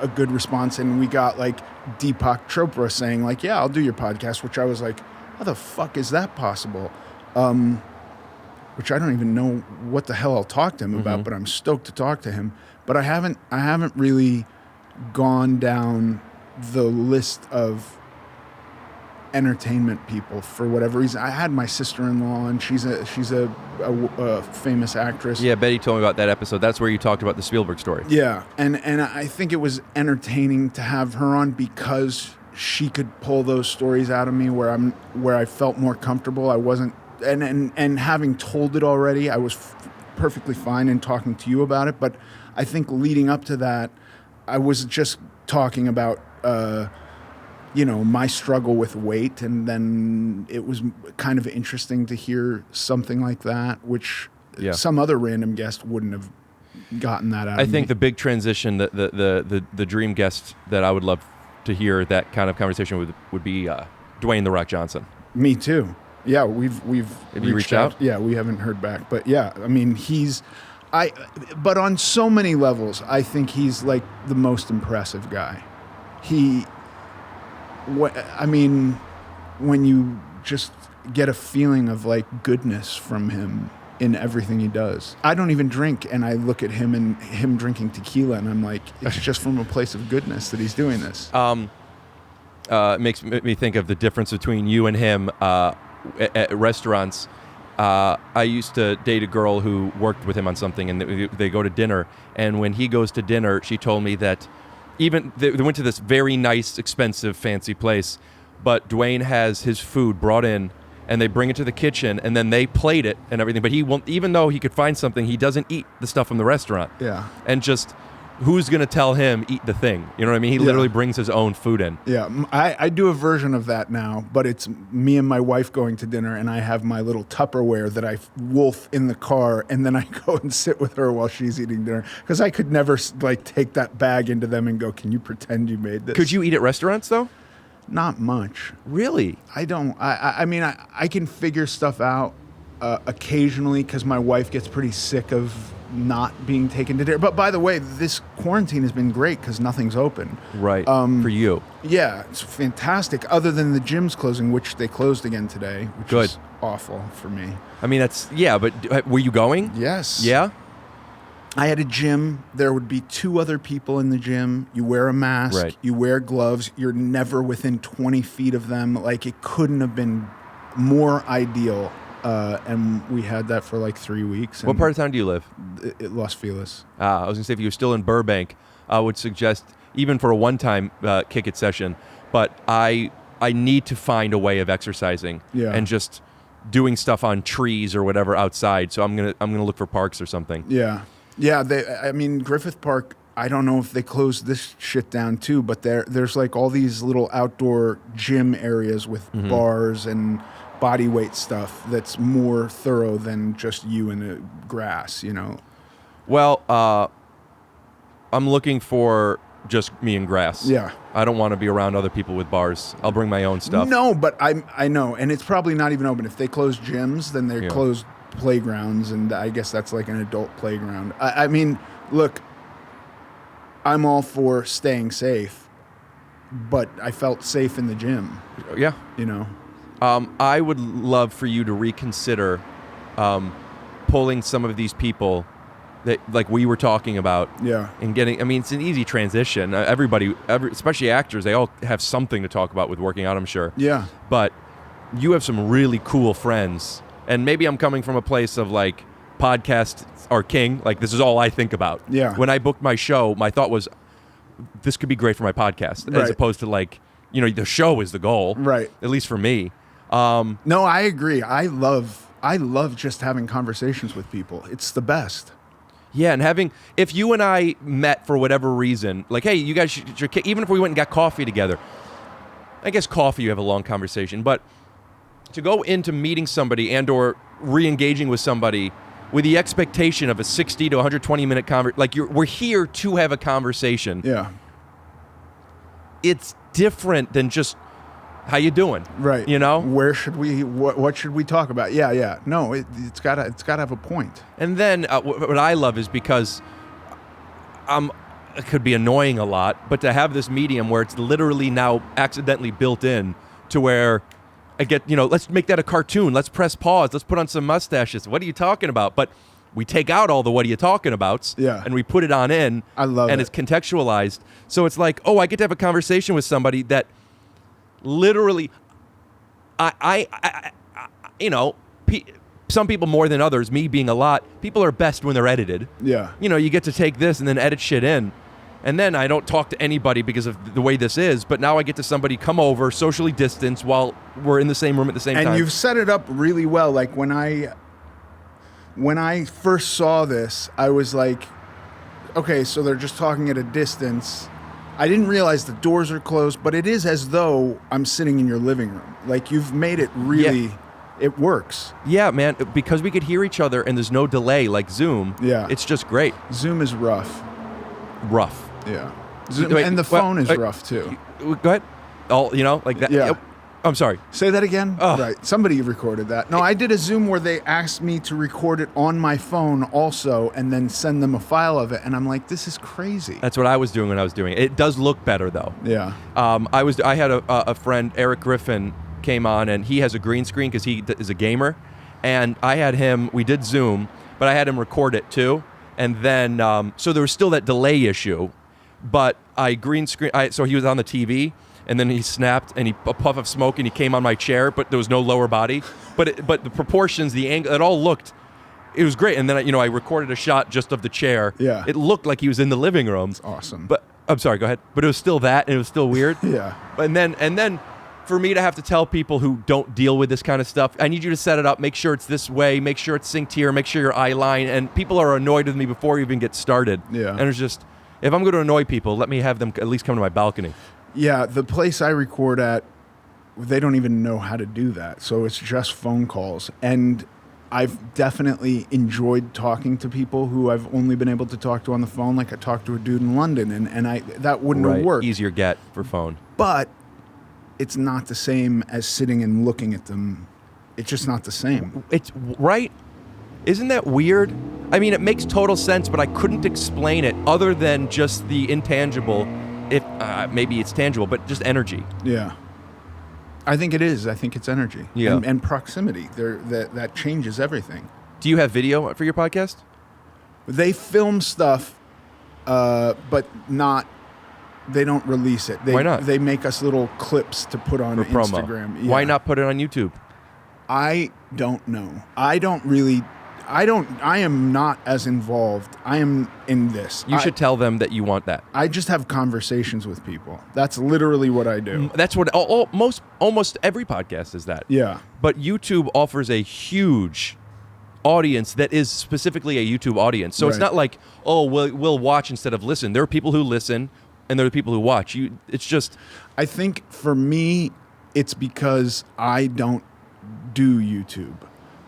a good response. And we got like Deepak Chopra saying like, yeah, I'll do your podcast, which I was like, how the fuck is that possible? Which I don't even know what the hell I'll talk to him about, but I'm stoked to talk to him. But I haven't really gone down the list of entertainment people for whatever reason. I had my sister-in-law, and she's a famous actress. Yeah, Betty told me about that episode. That's where you talked about the Spielberg story. Yeah, and I think it was entertaining to have her on because she could pull those stories out of me where I felt more comfortable. I wasn't, and having told it already, I was perfectly fine in talking to you about it. But I think leading up to that, I was just talking about, my struggle with weight, and then it was kind of interesting to hear something like that, which some other random guest wouldn't have gotten that out of me. I think the big transition, the dream guest that I would love to hear that kind of conversation would be Dwayne "The Rock" Johnson. Me too. Yeah, we've Have you reached out? Yeah, we haven't heard back, but yeah, I mean but on so many levels, I think he's like the most impressive guy. When you just get a feeling of like goodness from him in everything he does. I don't even drink, and I look at him and him drinking tequila, and I'm like, it's just from a place of goodness that he's doing this. Makes me think of the difference between you and him at restaurants. I used to date a girl who worked with him on something, and they go to dinner. And when he goes to dinner, she told me that even they went to this very nice, expensive, fancy place, but Dwayne has his food brought in, and they bring it to the kitchen, and then they plate it and everything. But he won't, even though he could find something, he doesn't eat the stuff from the restaurant. Yeah. And just, who's going to tell him eat the thing? You know what I mean? He literally brings his own food in. Yeah. I do a version of that now, but it's me and my wife going to dinner, and I have my little Tupperware that I wolf in the car, and then I go and sit with her while she's eating dinner. Because I could never like take that bag into them and go, can you pretend you made this? Could you eat at restaurants though? Not much. Really? I don't. I mean, I can figure stuff out occasionally because my wife gets pretty sick of not being taken to dinner. But by the way, this quarantine has been great because nothing's open. Right. For you. Yeah, it's fantastic. Other than the gyms closing, which they closed again today, which is awful for me. I mean, but were you going? Yes. Yeah? I had a gym. There would be 2 other people in the gym. You wear a mask. Right. You wear gloves. You're never within 20 feet of them. Like, it couldn't have been more ideal. And we had that for like 3 weeks. What part of town do you live? Los Feliz. I was going to say, if you were still in Burbank, I would suggest, even for a one-time kick it session, but I need to find a way of exercising and just doing stuff on trees or whatever outside. So I'm gonna look for parks or something. Yeah. I mean, Griffith Park, I don't know if they closed this shit down too, but there's like all these little outdoor gym areas with bars and body weight stuff that's more thorough than just you in the grass, you know? Well, I'm looking for just me and grass. Yeah. I don't want to be around other people with bars. I'll bring my own stuff. No, but I know, and it's probably not even open. If they close gyms, then they close playgrounds, and I guess that's like an adult playground. I mean, look, I'm all for staying safe, but I felt safe in the gym. Yeah. You know? I would love for you to reconsider pulling some of these people that, like we were talking about, and getting. I mean, it's an easy transition. Everybody, especially actors, they all have something to talk about with working out, I'm sure. Yeah. But you have some really cool friends, and maybe I'm coming from a place of like, podcasts are king. Like, this is all I think about. Yeah. When I booked my show, my thought was, this could be great for my podcast, as opposed to like, the show is the goal, right? At least for me. No, I agree. I love just having conversations with people. It's the best. Yeah, and if you and I met for whatever reason, like, hey, you guys should, even if we went and got coffee together, I guess coffee you have a long conversation, but to go into meeting somebody and or re-engaging with somebody with the expectation of a 60 to 120 minute conversation, like we're here to have a conversation. Yeah. It's different than just, how you doing? Right. Where should we? What should we talk about? Yeah. No, it's gotta have a point. And then what I love is because it could be annoying a lot, but to have this medium where it's literally now accidentally built in to where I get, let's make that a cartoon. Let's press pause. Let's put on some mustaches. What are you talking about? But we take out all the what are you talking about, and we put it on in. I love it. And it's contextualized. So it's like, I get to have a conversation with somebody that literally, some people more than others, me being a lot, people are best when they're edited. Yeah. You get to take this and then edit shit in. And then I don't talk to anybody because of the way this is, but now I get to somebody come over, socially distance, while we're in the same room at the same time. And you've set it up really well. Like, when I first saw this, I was like, okay, so they're just talking at a distance. I didn't realize the doors are closed, but it is as though I'm sitting in your living room. Like, you've made it really, it works. Yeah, man, because we could hear each other and there's no delay like Zoom. Yeah. It's just great. Zoom is rough. Yeah. And the phone is rough, too. Go ahead. Like that. Yeah. I'm sorry. Say that again? Oh. Right. Somebody recorded that. No, I did a Zoom where they asked me to record it on my phone also and then send them a file of it. And I'm like, this is crazy. That's what I was doing when I was doing it. It does look better, though. Yeah. I had a friend, Eric Griffin, came on, and he has a green screen because he is a gamer. And I had him, we did Zoom, but I had him record it, too. And then, so there was still that delay issue. But I green screen, so he was on the TV. And then he snapped, and a puff of smoke, and he came on my chair, but there was no lower body. But the proportions, the angle, it all looked, it was great. And then I recorded a shot just of the chair. Yeah. It looked like he was in the living room. It's awesome. But I'm sorry, go ahead. But it was still that, and it was still weird. Yeah. And then for me to have to tell people who don't deal with this kind of stuff, I need you to set it up, make sure it's this way, make sure it's synced here, make sure your eye line, and people are annoyed with me before we even get started. Yeah. And it's just, if I'm going to annoy people, let me have them at least come to my balcony. Yeah, the place I record at, they don't even know how to do that. So it's just phone calls. And I've definitely enjoyed talking to people who I've only been able to talk to on the phone. Like, I talked to a dude in London, and that wouldn't have worked. Easier get for phone. But it's not the same as sitting and looking at them It's just not the same. It's right. Isn't that weird? I mean, it makes total sense, but I couldn't explain it other than just the intangible. If maybe it's tangible, but just energy. Yeah. I think it is. I think it's energy. Yeah. And proximity. That changes everything. Do you have video for your podcast? They film stuff, but not. They don't release it. Why not? They make us little clips to put on Instagram. Yeah. Why not put it on YouTube? I don't know. I am not as involved. I am in this. You should tell them that you want that. I just have conversations with people. That's literally what I do. That's what almost every podcast is that. Yeah. But YouTube offers a huge audience that is specifically a YouTube audience. So It's not like, we'll watch instead of listen. There are people who listen and there are people who watch. It's just... I think for me, it's because I don't do YouTube.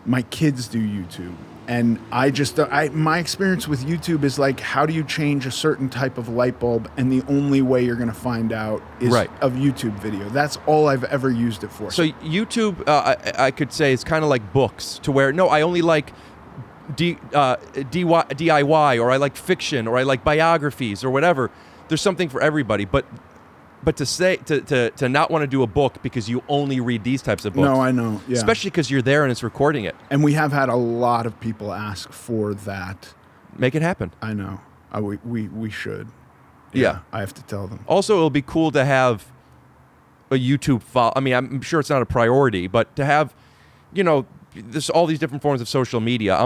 My kids do YouTube. And my experience with YouTube is like, how do you change a certain type of light bulb? And the only way you're going to find out is of YouTube video. That's all I've ever used it for. So YouTube, I could say, is kind of like books, to where, no, I only like DIY, or I like fiction, or I like biographies, or whatever. There's something for everybody. But to say to not want to do a book because you only read these types of books. No, I know. Yeah. Especially because you're there and it's recording it. And we have had a lot of people ask for that. Make it happen. I know. We should. Yeah. I have to tell them. Also, it'll be cool to have a YouTube follow. I mean, I'm sure it's not a priority, but to have, there's all these different forms of social media.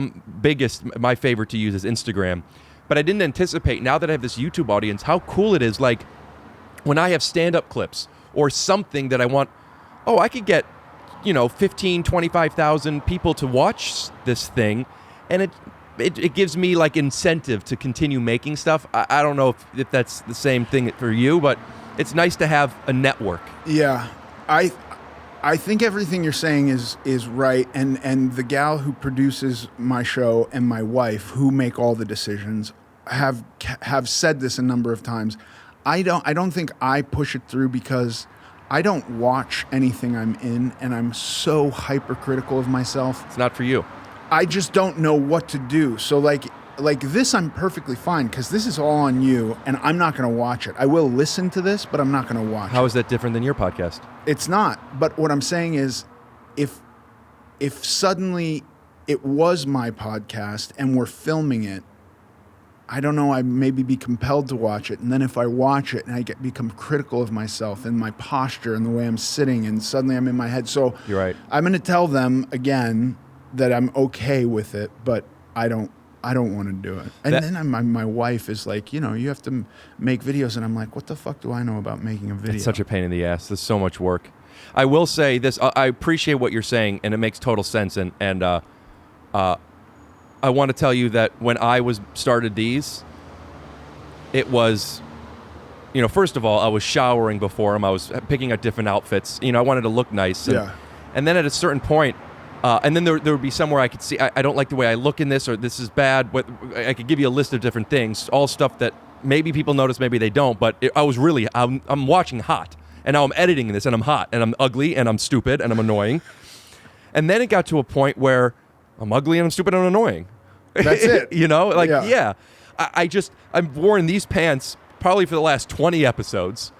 My favorite to use is Instagram. But I didn't anticipate, now that I have this YouTube audience, how cool it is. Like, when I have stand-up clips or something that I want, I could get, 15, 25,000 people to watch this thing, and it gives me like incentive to continue making stuff. I don't know if that's the same thing for you, but it's nice to have a network. Yeah, I think everything you're saying is right, and the gal who produces my show and my wife, who make all the decisions, have said this a number of times. I don't think I push it through because I don't watch anything I'm in, and I'm so hypercritical of myself. It's not for you. I just don't know what to do. So like this, I'm perfectly fine because this is all on you, and I'm not going to watch it. I will listen to this, but I'm not going to watch it. How is that different than your podcast? It's not. But what I'm saying is, if suddenly it was my podcast and we're filming it, I don't know, I'd maybe be compelled to watch it. And then if I watch it and I become critical of myself and my posture and the way I'm sitting, and suddenly I'm in my head. So you're right. I'm going to tell them again that I'm okay with it, but I don't want to do it. And then my wife is like, you have to make videos. And I'm like, what the fuck do I know about making a video? It's such a pain in the ass. There's so much work. I will say this. I appreciate what you're saying, and it makes total sense. And I want to tell you that when I started these, it was, first of all, I was showering before them. I was picking out different outfits. I wanted to look nice. And then at a certain point, and then there would be somewhere I could see, I don't like the way I look in this, or this is bad. I could give you a list of different things, all stuff that maybe people notice, maybe they don't. But I'm watching hot. And now I'm editing this, and I'm hot, and I'm ugly, and I'm stupid, and I'm annoying. And then it got to a point where I'm ugly, and I'm stupid, and I'm annoying. That's it. I've worn these pants probably for the last 20 episodes.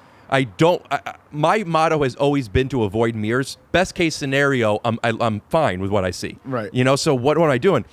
My motto has always been to avoid mirrors. Best case scenario, I'm fine with what I see. Right. So what am I doing?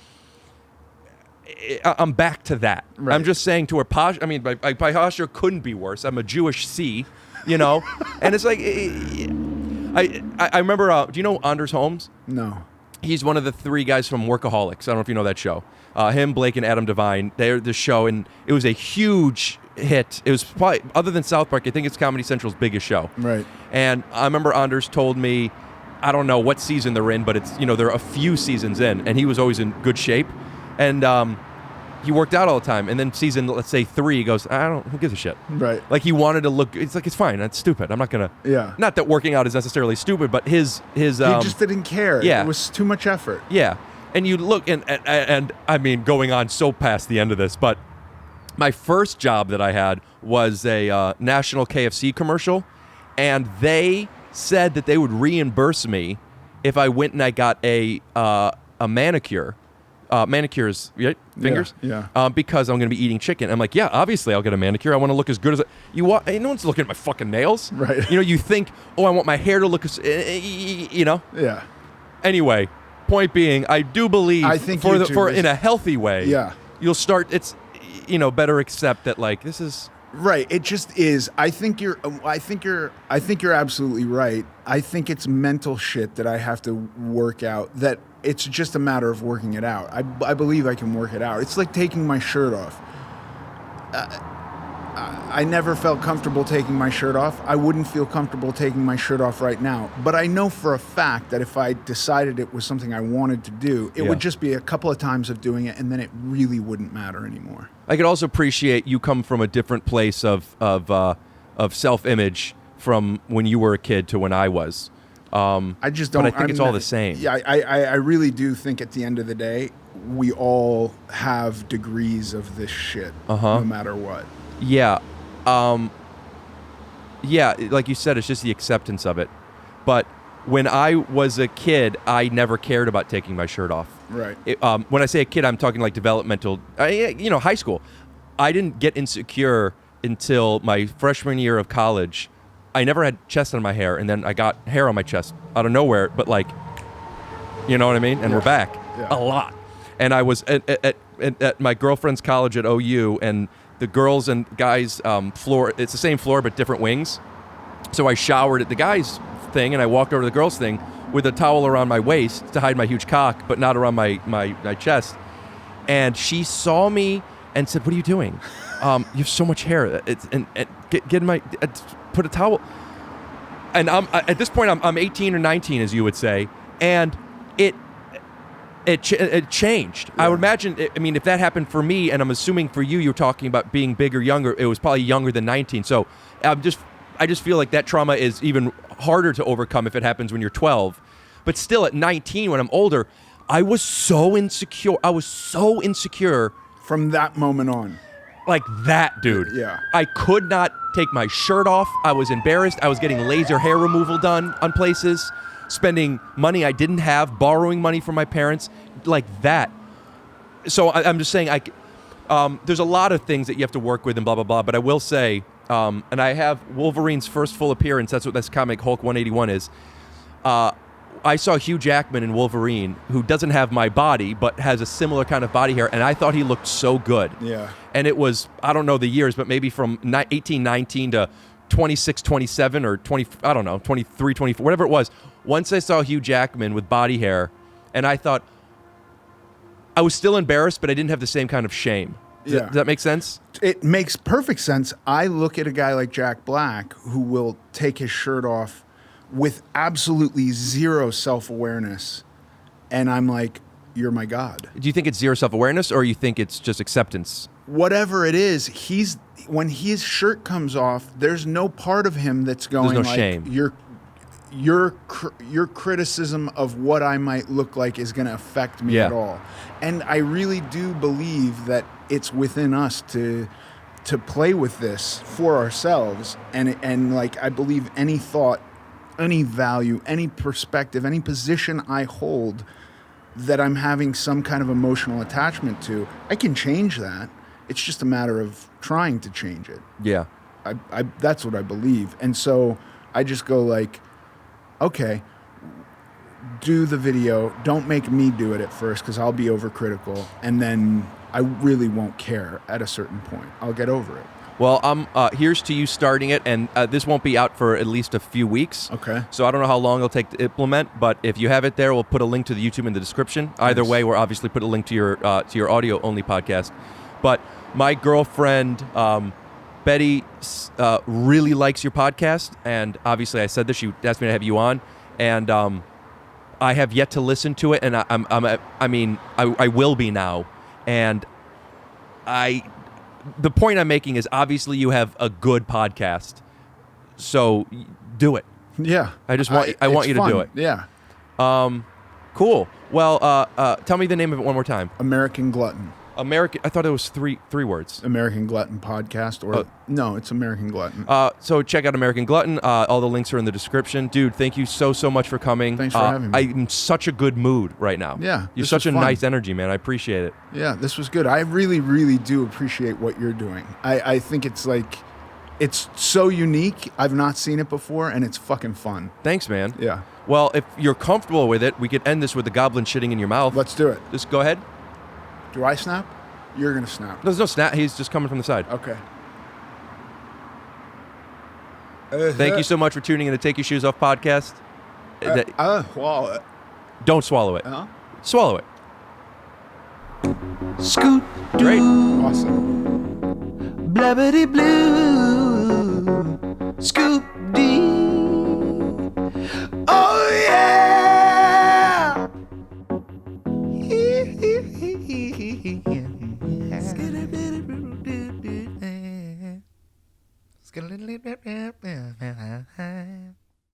I'm back to that. Right. I'm just saying to her posture. I mean, my posture couldn't be worse. I'm a Jewish C, and it's like, I remember, do you know Anders Holmes? No. He's one of the three guys from Workaholics. I don't know if you know that show. Him, Blake, and Adam Devine. They're the show, and it was a huge hit. It was probably, other than South Park, I think it's Comedy Central's biggest show. Right. And I remember Anders told me, I don't know what season they're in, but it's, they're a few seasons in, and he was always in good shape. And he worked out all the time. And then season, let's say 3, he goes, who gives a shit? Right. Like, he wanted to look, it's like, it's fine. That's stupid. I'm not going to. Yeah. Not that working out is necessarily stupid, but his he just didn't care. Yeah. It was too much effort. Yeah. And you look, and I mean, going on so past the end of this, but my first job that I had was a national KFC commercial, and they said that they would reimburse me if I went and I got a manicure. Manicures, right? Fingers? Yeah. Because I'm going to be eating chicken. I'm like, yeah, obviously I'll get a manicure. I want to look as good as you want. No one's looking at my fucking nails. Right. You think, oh, I want my hair to look as, Yeah. Anyway, point being, I do believe in a healthy way, you'll start, it's, better accept that, like, this is... Right. It just is. I think you're absolutely right. I think it's mental shit that I have to work out, that it's just a matter of working it out. I believe I can work it out. It's like taking my shirt off. I never felt comfortable taking my shirt off. I wouldn't feel comfortable taking my shirt off right now. But I know for a fact that if I decided it was something I wanted to do, it would just be a couple of times of doing it, and then it really wouldn't matter anymore. I could also appreciate you come from a different place of self-image from when you were a kid to when I was. I just don't. But I think it's all the same. Yeah, I really do think at the end of the day, we all have degrees of this shit, no matter what. Yeah. Yeah, like you said, it's just the acceptance of it. But when I was a kid, I never cared about taking my shirt off. Right. When I say a kid, I'm talking like developmental, high school. I didn't get insecure until my freshman year of college. I never had chest on my hair, and then I got hair on my chest out of nowhere, but like, you know what I mean? And we're back a lot. And I was at my girlfriend's college at OU, and the girls and guys floor, it's the same floor but different wings. So I showered at the guys' thing, and I walked over to the girls' thing with a towel around my waist to hide my huge cock, but not around my chest. And she saw me and said, "What are you doing? You have so much hair. Get in my put a towel." And at this point I'm 18 or 19, as you would say, and it changed. Yeah. I would imagine. If that happened for me, and I'm assuming for you, you're talking about being big or younger. It was probably younger than 19. So I just feel like that trauma is even harder to overcome if it happens when you're 12. But still, at 19, when I'm older, I was so insecure. From that moment on. Like that, dude. Yeah. I could not take my shirt off. I was embarrassed. I was getting laser hair removal done on places, spending money I didn't have, borrowing money from my parents, like that. So I'm just saying, there's a lot of things that you have to work with and blah, blah, blah. But I will say, and I have Wolverine's first full appearance. That's what this comic Hulk 181 is. I saw Hugh Jackman in Wolverine, who doesn't have my body, but has a similar kind of body hair, and I thought he looked so good. Yeah. And it was, I don't know the years, but maybe from 1819 to 26, 27, or 20, I don't know, 23, 24, whatever it was. Once I saw Hugh Jackman with body hair, and I thought, I was still embarrassed, but I didn't have the same kind of shame. Does that make sense? It makes perfect sense. I look at a guy like Jack Black, who will take his shirt off with absolutely zero self-awareness, and I'm like, you're my God. Do you think it's zero self-awareness, or you think it's just acceptance? Whatever it is, when his shirt comes off, there's no part of him that's going, there's no like, shame. Your criticism of what I might look like is going to affect me at all. And I really do believe that it's within us to play with this for ourselves, and like, I believe any thought, any value, any perspective, any position I hold that I'm having some kind of emotional attachment to, I can change that. It's just a matter of trying to change it. Yeah. I that's what I believe. And so I just go like, okay, do the video. Don't make me do it at first, because I'll be overcritical, and then I really won't care at a certain point. I'll get over it. Well, here's to you starting it, and this won't be out for at least a few weeks. Okay. So I don't know how long it'll take to implement, but if you have it there, we'll put a link to the YouTube in the description. Either way, we'll obviously put a link to your audio-only podcast. But my girlfriend, Betty, really likes your podcast, and obviously I said this. She asked me to have you on, and I have yet to listen to it, and I will be now, and the point I'm making is, obviously you have a good podcast, so do it. Yeah. I want you to do it. Yeah. Cool. Well, tell me the name of it one more time. American Glutton. American. I thought it was three words. American Glutton podcast, or no, it's American Glutton. So check out American Glutton. All the links are in the description. Dude, thank you so much for coming. Thanks for having me. I'm in such a good mood right now. Yeah, you're such a nice energy, man. I appreciate it. Yeah, this was good. I really, really do appreciate what you're doing. I think it's like, it's so unique. I've not seen it before, and it's fucking fun. Thanks, man. Yeah. Well, if you're comfortable with it, we could end this with the goblin shitting in your mouth. Let's do it. Just go ahead. Do I snap? You're going to snap. There's no snap. He's just coming from the side. Okay. Thank you so much for tuning in to Take Your Shoes Off podcast. Swallow it. Don't swallow it. Huh? Swallow it. Scoot. Great. Awesome. Blabbity blue. Scoop D. Oh yeah.